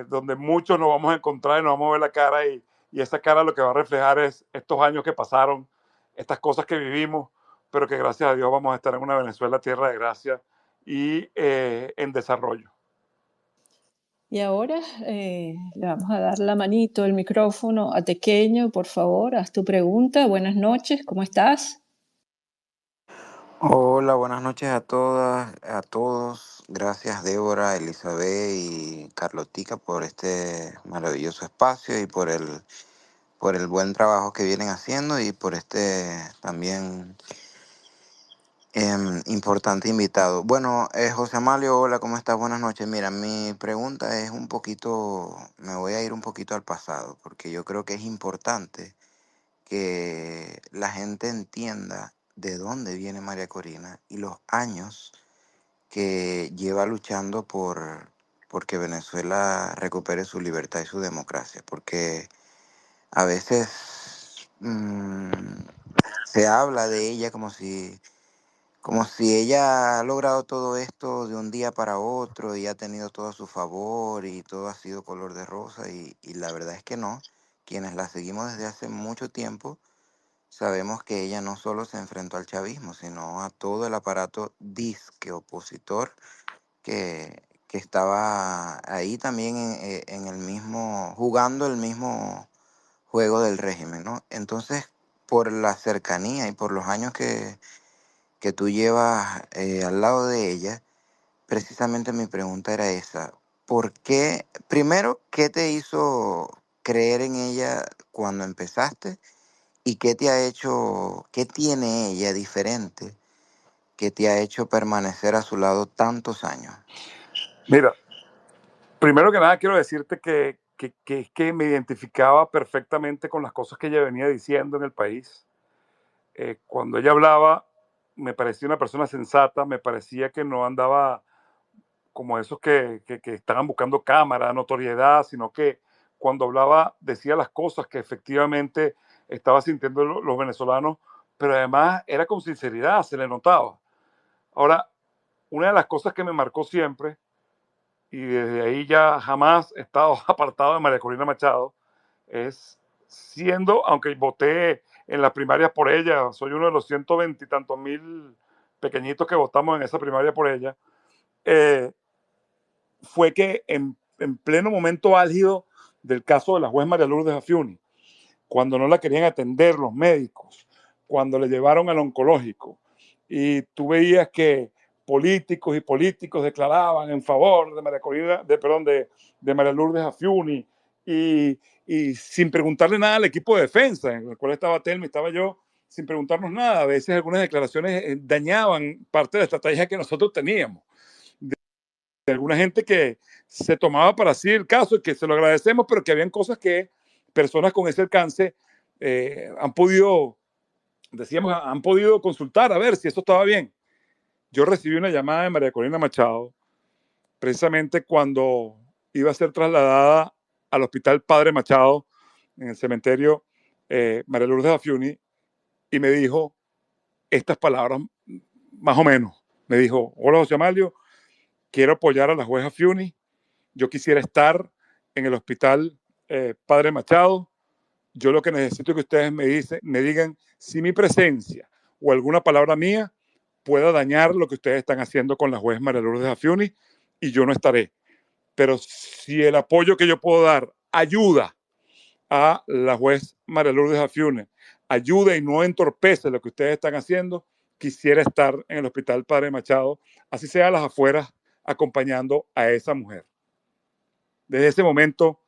donde muchos nos vamos a encontrar y nos vamos a ver la cara y esa cara lo que va a reflejar es estos años que pasaron, estas cosas que vivimos, pero que gracias a Dios vamos a estar en una Venezuela tierra de gracia y en desarrollo. Y ahora le vamos a dar la manito, el micrófono a Tequeño, por favor, haz tu pregunta. Buenas noches, ¿cómo estás? Hola, buenas noches a todas, a todos. Gracias Débora, Elizabeth y Carlotica por este maravilloso espacio y por el buen trabajo que vienen haciendo y por este también importante invitado. Bueno, José Amalio, hola, ¿cómo estás? Buenas noches. Mira, mi pregunta es un poquito, me voy a ir un poquito al pasado, porque yo creo que es importante que la gente entienda de dónde viene María Corina y los años que lleva luchando porque Venezuela recupere su libertad y su democracia, porque a veces se habla de ella como si ella ha logrado todo esto de un día para otro y ha tenido todo a su favor y todo ha sido color de rosa y la verdad es que no. Quienes la seguimos desde hace mucho tiempo sabemos que ella no solo se enfrentó al chavismo, sino a todo el aparato disque opositor que estaba ahí también en el mismo, jugando el mismo juego del régimen, ¿no? Entonces, por la cercanía y por los años que tú llevas al lado de ella, precisamente mi pregunta era esa. ¿Por qué, primero, qué te hizo creer en ella cuando empezaste? ¿Y qué te ha hecho, qué tiene ella diferente que te ha hecho permanecer a su lado tantos años? Mira, primero que nada quiero decirte que me identificaba perfectamente con las cosas que ella venía diciendo en el país. Cuando ella hablaba, me parecía una persona sensata, me parecía que no andaba como esos que estaban buscando cámara, notoriedad, sino que cuando hablaba decía las cosas que efectivamente estaba sintiendo los venezolanos, pero además era con sinceridad, se le notaba. Ahora, una de las cosas que me marcó siempre y desde ahí ya jamás he estado apartado de María Corina Machado, es siendo, aunque voté en las primarias por ella, soy uno de los 120 y tantos mil pequeñitos que votamos en esa primaria por ella, fue que en pleno momento álgido del caso de la juez María Lourdes Afiuni, cuando no la querían atender los médicos, cuando le llevaron al oncológico, y tú veías que políticos y políticos declaraban en favor de María Corina, de María Lourdes Afiuni, y sin preguntarle nada al equipo de defensa, en el cual estaba Telma, estaba yo, sin preguntarnos nada. A veces algunas declaraciones dañaban parte de la estrategia que nosotros teníamos. De alguna gente que se tomaba para sí el caso y que se lo agradecemos, pero que habían cosas que personas con ese alcance han podido, decíamos, han podido consultar a ver si esto estaba bien. Yo recibí una llamada de María Corina Machado precisamente cuando iba a ser trasladada al hospital Padre Machado en el cementerio María Lourdes Afiuni, y me dijo estas palabras más o menos. Me dijo: hola José Amalio, quiero apoyar a la jueza Afiuni, yo quisiera estar en el hospital Padre Machado, yo lo que necesito es que ustedes me digan si mi presencia o alguna palabra mía pueda dañar lo que ustedes están haciendo con la juez María Lourdes Afiuni, y yo no estaré. Pero si el apoyo que yo puedo dar ayuda a la juez María Lourdes Afiuni, ayuda y no entorpece lo que ustedes están haciendo, quisiera estar en el hospital Padre Machado, así sea a las afueras, acompañando a esa mujer. Desde ese momento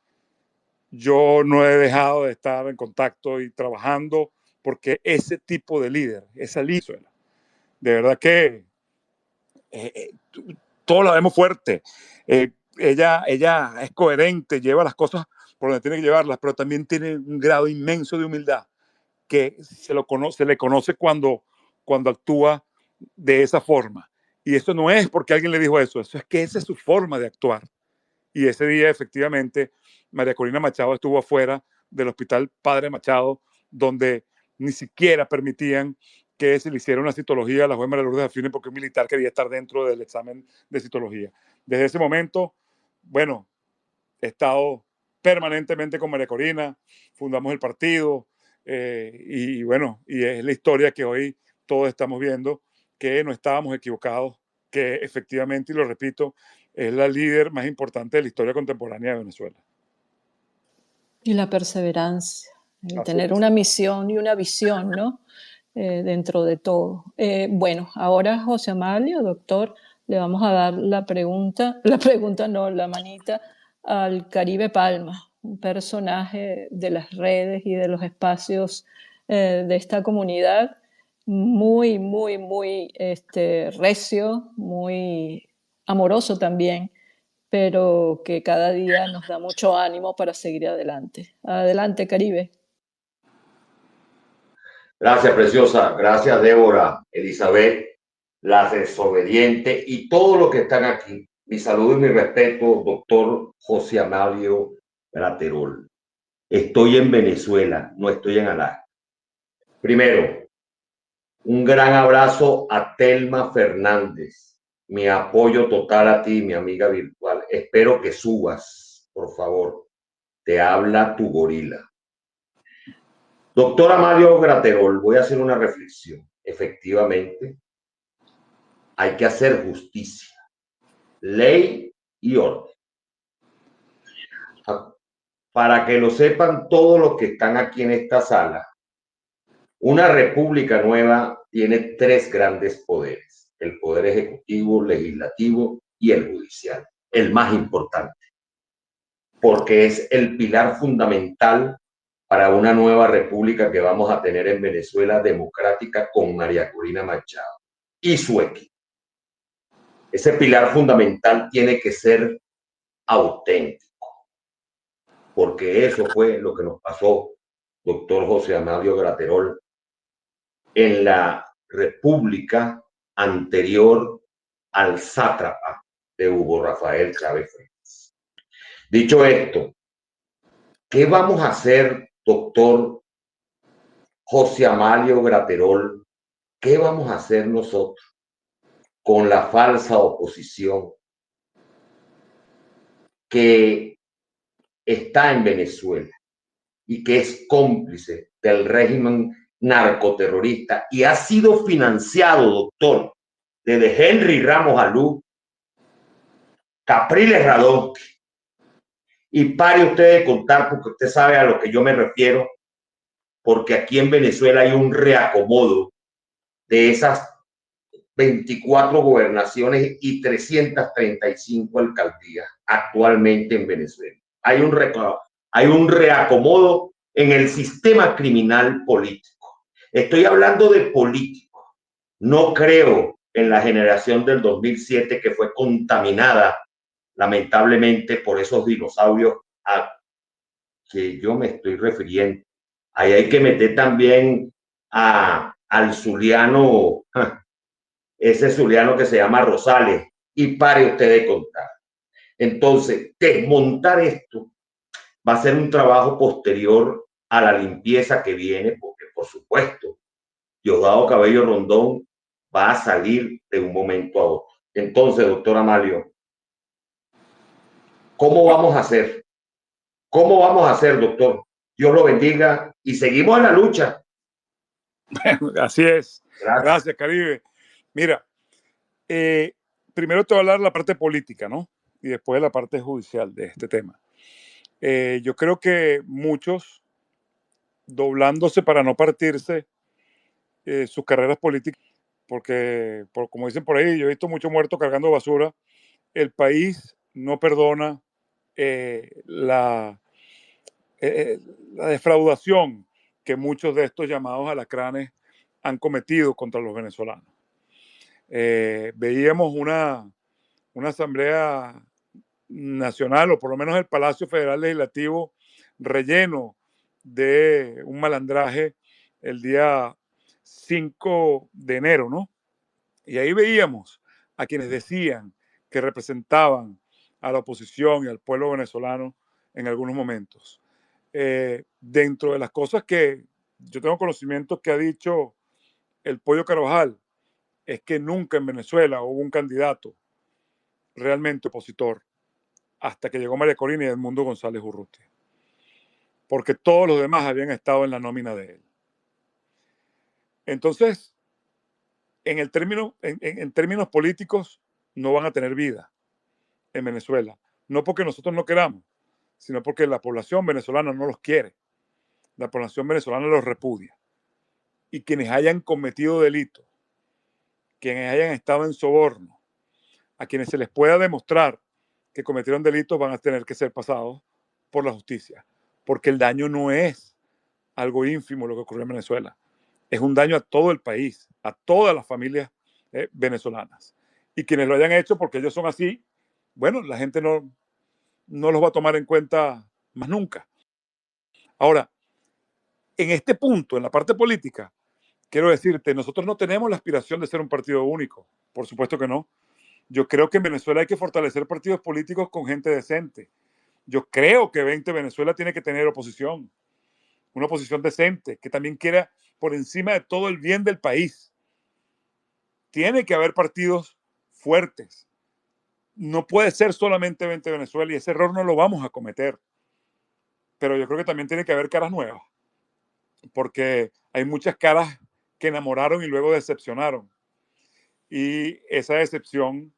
yo no he dejado de estar en contacto y trabajando, porque ese tipo de líder, esa líder, de verdad que todos la vemos fuerte. Ella es coherente, lleva las cosas por donde tiene que llevarlas, pero también tiene un grado inmenso de humildad que se le conoce cuando actúa de esa forma. Y eso no es porque alguien le dijo eso es que esa es su forma de actuar. Y ese día, efectivamente, María Corina Machado estuvo afuera del hospital Padre Machado, donde ni siquiera permitían que se le hiciera una citología a la juez María Lourdes Afiuni, porque un militar quería estar dentro del examen de citología. Desde ese momento, bueno, he estado permanentemente con María Corina, fundamos el partido, y bueno, y es la historia que hoy todos estamos viendo, que no estábamos equivocados, que efectivamente, y lo repito, es la líder más importante de la historia contemporánea de Venezuela. Y la perseverancia, el Así tener es. una misión y una visión, ¿no? Dentro de todo. Bueno, ahora José Amalio, doctor, le vamos a dar la manita al Caribe Palma, un personaje de las redes y de los espacios de esta comunidad, muy, muy, muy recio, muy amoroso también, pero que cada día nos da mucho ánimo para seguir adelante. Adelante, Caribe. Gracias, preciosa. Gracias, Débora, Elizabeth, la desobediente y todos los que están aquí. Mi saludo y mi respeto, doctor José Amalio Graterol. Estoy en Venezuela, no estoy en Alaska. Primero, un gran abrazo a Telma Fernández. Mi apoyo total a ti, mi amiga virtual. Espero que subas, por favor. Te habla tu gorila. Doctor Amalio Graterol, voy a hacer una reflexión. Efectivamente, hay que hacer justicia, ley y orden. Para que lo sepan todos los que están aquí en esta sala, una república nueva tiene tres grandes poderes: el poder ejecutivo, legislativo y el judicial, el más importante, porque es el pilar fundamental para una nueva república que vamos a tener en Venezuela, democrática, con María Corina Machado y su equipo. Ese pilar fundamental tiene que ser auténtico, porque eso fue lo que nos pasó, doctor José Amalio Graterol, en la república anterior al sátrapa de Hugo Rafael Chávez Frías. Dicho esto, ¿qué vamos a hacer, doctor José Amalio Graterol? ¿Qué vamos a hacer nosotros con la falsa oposición que está en Venezuela y que es cómplice del régimen narcoterrorista y ha sido financiado, doctor, desde Henry Ramos Alú, Capriles Radonsky, y pare usted de contar porque usted sabe a lo que yo me refiero, porque aquí en Venezuela hay un reacomodo de esas 24 gobernaciones y 335 alcaldías actualmente en Venezuela. Hay un reacomodo en el sistema criminal político. Estoy hablando de políticos. No creo en la generación del 2007 que fue contaminada lamentablemente por esos dinosaurios a que yo me estoy refiriendo. Ahí hay que meter también al zuliano, ese zuliano que se llama Rosales, y pare usted de contar. Entonces, desmontar esto va a ser un trabajo posterior a la limpieza que viene, porque por supuesto, Diosdado Cabello Rondón va a salir de un momento a otro. Entonces, doctor Amalio, ¿cómo vamos a hacer? ¿Cómo vamos a hacer, doctor? Dios lo bendiga y seguimos en la lucha. Así es. Gracias, Caribe. Mira, primero te voy a hablar de la parte política, ¿no? Y después de la parte judicial de este tema. Yo creo que muchos, doblándose para no partirse sus carreras políticas, porque, como dicen por ahí, yo he visto muchos muertos cargando basura, el país no perdona la defraudación que muchos de estos llamados alacranes han cometido contra los venezolanos. Veíamos una asamblea nacional, o por lo menos el Palacio Federal Legislativo, relleno de un malandraje el día 5 de enero, ¿no? Y ahí veíamos a quienes decían que representaban a la oposición y al pueblo venezolano en algunos momentos. Dentro de las cosas que yo tengo conocimiento que ha dicho el Pollo Carvajal, es que nunca en Venezuela hubo un candidato realmente opositor hasta que llegó María Corina y Edmundo González Urrutia, porque todos los demás habían estado en la nómina de él. Entonces, en términos políticos, no van a tener vida en Venezuela, no porque nosotros no queramos, sino porque la población venezolana no los quiere, la población venezolana los repudia, y quienes hayan cometido delitos, quienes hayan estado en soborno, a quienes se les pueda demostrar que cometieron delitos van a tener que ser pasados por la justicia, porque el daño no es algo ínfimo lo que ocurrió en Venezuela, es un daño a todo el país, a todas las familias venezolanas. Y quienes lo hayan hecho porque ellos son así, bueno, la gente no los va a tomar en cuenta más nunca. Ahora, en este punto, en la parte política, quiero decirte, nosotros no tenemos la aspiración de ser un partido único, por supuesto que no. Yo creo que en Venezuela hay que fortalecer partidos políticos con gente decente. Yo creo que 20 Venezuela tiene que tener oposición, una oposición decente, que también quiera por encima de todo el bien del país. Tiene que haber partidos fuertes. No puede ser solamente 20 Venezuela y ese error no lo vamos a cometer. Pero yo creo que también tiene que haber caras nuevas, porque hay muchas caras que enamoraron y luego decepcionaron. Y esa decepción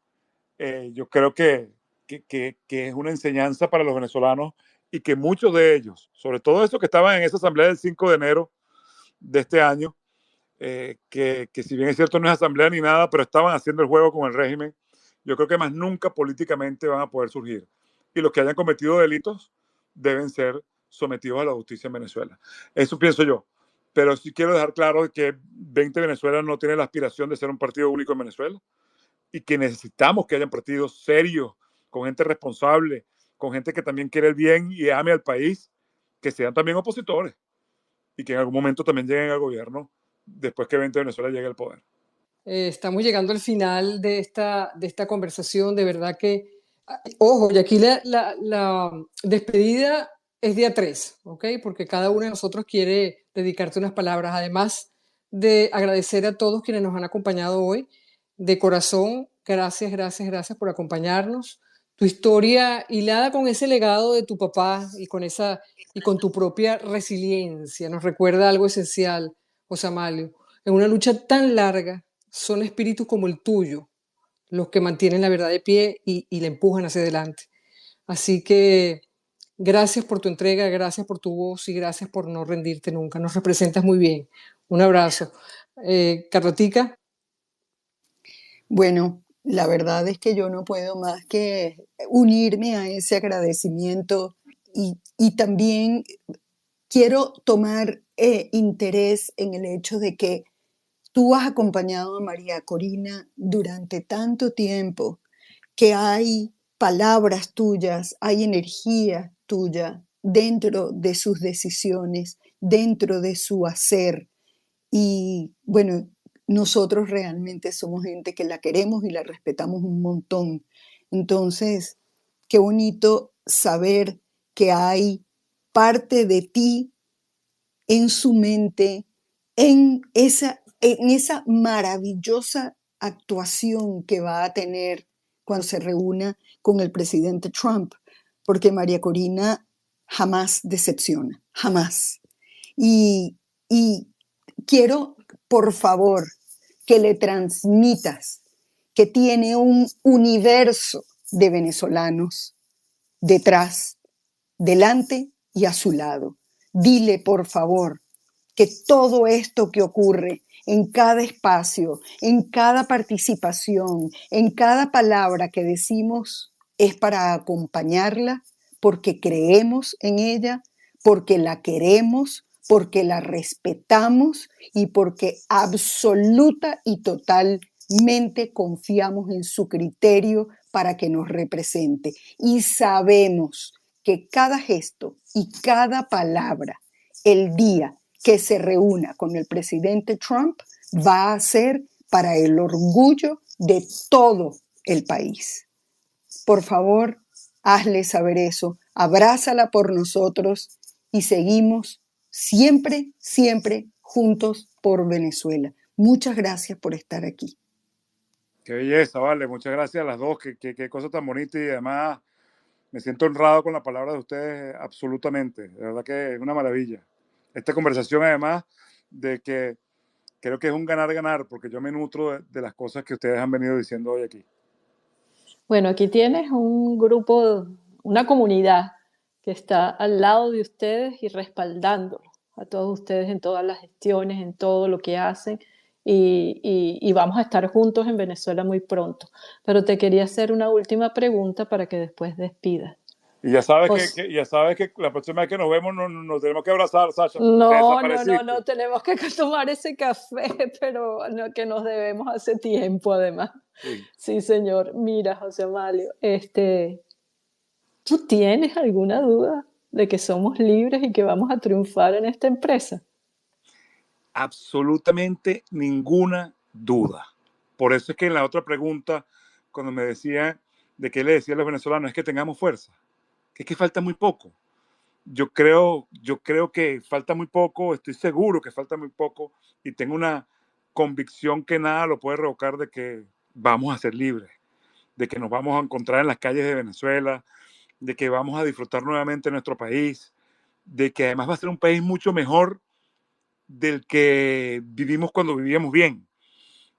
yo creo que es una enseñanza para los venezolanos y que muchos de ellos, sobre todo estos que estaban en esa asamblea del 5 de enero de este año, que si bien es cierto no es asamblea ni nada, pero estaban haciendo el juego con el régimen, yo creo que más nunca políticamente van a poder surgir. Y los que hayan cometido delitos deben ser sometidos a la justicia en Venezuela. Eso pienso yo. Pero sí quiero dejar claro que 20 Venezuela no tiene la aspiración de ser un partido único en Venezuela y que necesitamos que hayan partidos serios, con gente responsable, con gente que también quiere el bien y ame al país, que sean también opositores y que en algún momento también lleguen al gobierno después que 20 Venezuela llegue al poder. Estamos llegando al final de esta conversación, de verdad que, ojo, y aquí la despedida es día 3, ¿ok? Porque cada uno de nosotros quiere dedicarte unas palabras, además de agradecer a todos quienes nos han acompañado hoy. De corazón, gracias por acompañarnos. tu historia hilada con ese legado de tu papá y con tu propia resiliencia nos recuerda algo esencial, José Amalio. En una lucha tan larga, son espíritus como el tuyo los que mantienen la verdad de pie y la empujan hacia adelante. Así que gracias por tu entrega, gracias por tu voz y gracias por no rendirte nunca. Nos representas muy bien. Un abrazo. Carlotica. Bueno, la verdad es que yo no puedo más que unirme a ese agradecimiento y también quiero tomar interés en el hecho de que tú has acompañado a María Corina durante tanto tiempo, que hay palabras tuyas, hay energía tuya dentro de sus decisiones, dentro de su hacer. Y bueno, nosotros realmente somos gente que la queremos y la respetamos un montón. Entonces, qué bonito saber que hay parte de ti en su mente, en esa maravillosa actuación que va a tener cuando se reúna con el presidente Trump, porque María Corina jamás decepciona, jamás. Y, y quiero, por favor, que le transmitas que tiene un universo de venezolanos detrás, delante y a su lado. Dile, por favor, que todo esto que ocurre en cada espacio, en cada participación, en cada palabra que decimos es para acompañarla porque creemos en ella, porque la queremos, porque la respetamos y porque absoluta y totalmente confiamos en su criterio para que nos represente. Y sabemos que cada gesto y cada palabra, el día que se reúna con el presidente Trump, va a ser para el orgullo de todo el país. Por favor, hazle saber eso, abrázala por nosotros y seguimos siempre, siempre juntos por Venezuela. Muchas gracias por estar aquí. Qué belleza, vale. Muchas gracias a las dos. Qué cosa tan bonita y además me siento honrado con la palabra de ustedes absolutamente. De verdad que es una maravilla. Esta conversación además de que creo que es un ganar-ganar porque yo me nutro de las cosas que ustedes han venido diciendo hoy aquí. Bueno, aquí tienes un grupo, una comunidad que está al lado de ustedes y respaldándolos a todos ustedes en todas las gestiones, en todo lo que hacen. Y vamos a estar juntos en Venezuela muy pronto. Pero te quería hacer una última pregunta para que después despidas. Y ya sabes José, ya sabes que la próxima vez que nos vemos nos tenemos que abrazar, Sasha, porque te no, desapareciste. tenemos que tomar ese café, pero no, que nos debemos hace tiempo además. Sí. Sí, señor. Mira, José Amalio, ¿tú tienes alguna duda de que somos libres y que vamos a triunfar en esta empresa? Absolutamente ninguna duda. Por eso es que en la otra pregunta, cuando me decía de qué le decía a los venezolanos, es que tengamos fuerza, que es que falta muy poco. Yo creo que falta muy poco, estoy seguro que falta muy poco y tengo una convicción que nada lo puede revocar de que vamos a ser libres, de que nos vamos a encontrar en las calles de Venezuela, de que vamos a disfrutar nuevamente nuestro país, de que además va a ser un país mucho mejor del que vivimos cuando vivíamos bien.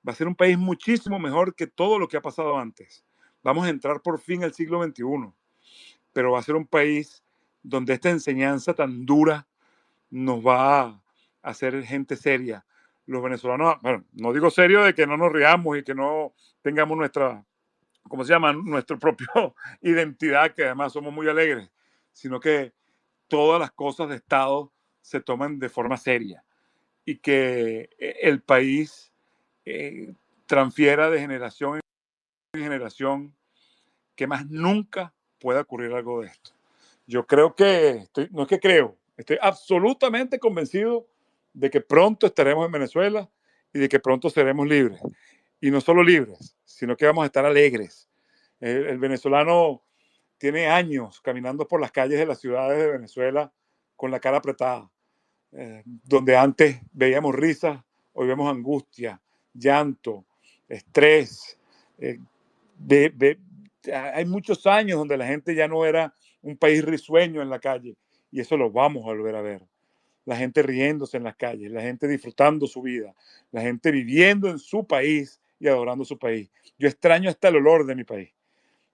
Va a ser un país muchísimo mejor que todo lo que ha pasado antes. Vamos a entrar por fin al siglo XXI, pero va a ser un país donde esta enseñanza tan dura nos va a hacer gente seria. Los venezolanos, bueno, no digo serio de que no nos riamos y que no tengamos nuestra, ¿cómo se llama? Nuestra propia identidad, que además somos muy alegres, sino que todas las cosas de Estado se toman de forma seria y que el país transfiera de generación en generación, que más nunca pueda ocurrir algo de esto. Yo creo que, no es que creo, estoy absolutamente convencido de que pronto estaremos en Venezuela y de que pronto seremos libres. Y no solo libres, sino que vamos a estar alegres. El venezolano tiene años caminando por las calles de las ciudades de Venezuela con la cara apretada. Donde antes veíamos risas, hoy vemos angustia, llanto, estrés, hay muchos años donde la gente ya no era un país risueño en la calle, y eso lo vamos a volver a ver. La gente riéndose en las calles, la gente disfrutando su vida, la gente viviendo en su país y adorando su país. Yo extraño hasta el olor de mi país.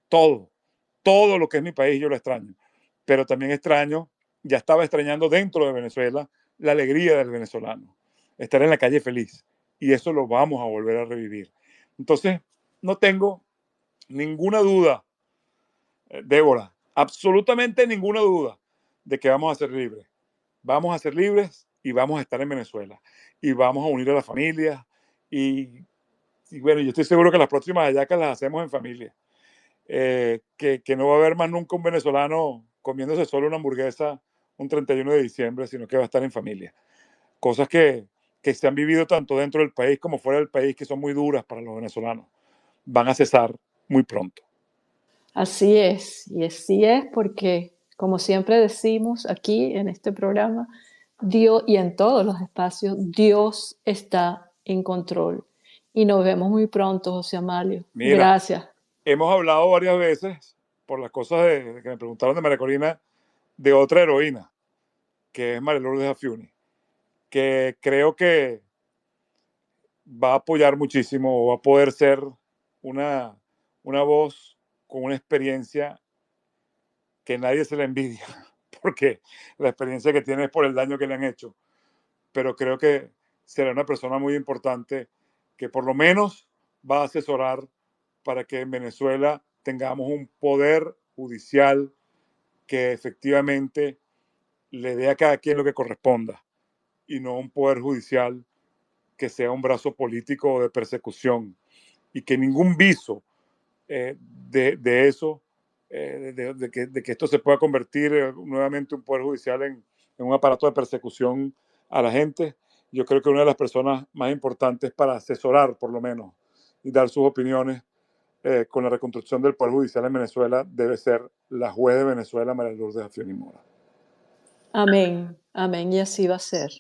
Todo lo que es mi país yo lo extraño. Pero también extraño, ya estaba extrañando dentro de Venezuela, la alegría del venezolano. Estar en la calle feliz. Y eso lo vamos a volver a revivir. Entonces, no tengo ninguna duda, Débora, absolutamente ninguna duda de que vamos a ser libres. Vamos a ser libres y vamos a estar en Venezuela. Y vamos a unir a la familia. Y bueno, yo estoy seguro que las próximas hallacas las hacemos en familia. Que no va a haber más nunca un venezolano comiéndose solo una hamburguesa un 31 de diciembre, sino que va a estar en familia. Cosas que se han vivido tanto dentro del país como fuera del país, que son muy duras para los venezolanos, van a cesar muy pronto. Así es, y así es porque, como siempre decimos aquí en este programa, Dios y en todos los espacios, Dios está en control. Y nos vemos muy pronto, José Amalio. Mira, gracias. Hemos hablado varias veces, por las cosas que me preguntaron de María Corina, de otra heroína, que es María Lourdes Afiuni, que creo que va a apoyar muchísimo o va a poder ser una voz con una experiencia que nadie se le envidia, porque la experiencia que tiene es por el daño que le han hecho. Pero creo que será una persona muy importante que por lo menos va a asesorar para que en Venezuela tengamos un poder judicial que efectivamente le dé a cada quien lo que corresponda y no un poder judicial que sea un brazo político o de persecución, y que ningún viso de eso, de que esto se pueda convertir nuevamente un poder judicial en un aparato de persecución a la gente. Yo creo que una de las personas más importantes para asesorar, por lo menos, y dar sus opiniones con la reconstrucción del Poder Judicial en Venezuela debe ser la juez de Venezuela, María Lourdes Afiuni Mora. Amén, amén, y así va a ser.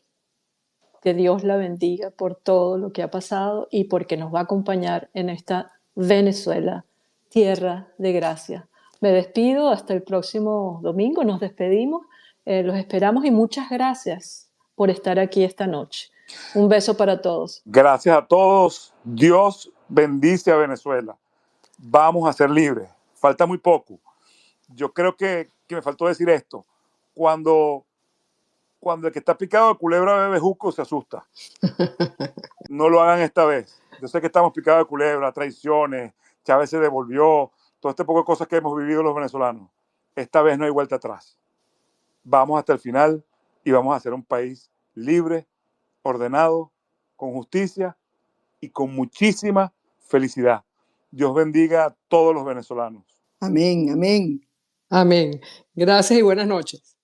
Que Dios la bendiga por todo lo que ha pasado y porque nos va a acompañar en esta Venezuela, tierra de gracia. Me despido hasta el próximo domingo, nos despedimos, los esperamos y muchas gracias por estar aquí esta noche. Un beso para todos. Gracias a todos. Dios bendice a Venezuela. Vamos a ser libres. Falta muy poco. Yo creo que me faltó decir esto. Cuando el que está picado de culebra ve bejuco, se asusta. No lo hagan esta vez. Yo sé que estamos picados de culebra, traiciones, Chávez se devolvió, todo este poco de cosas que hemos vivido los venezolanos. Esta vez no hay vuelta atrás. Vamos hasta el final y vamos a ser un país libre, ordenado, con justicia y con muchísima felicidad. Dios bendiga a todos los venezolanos. Amén, amén. Amén. Gracias y buenas noches.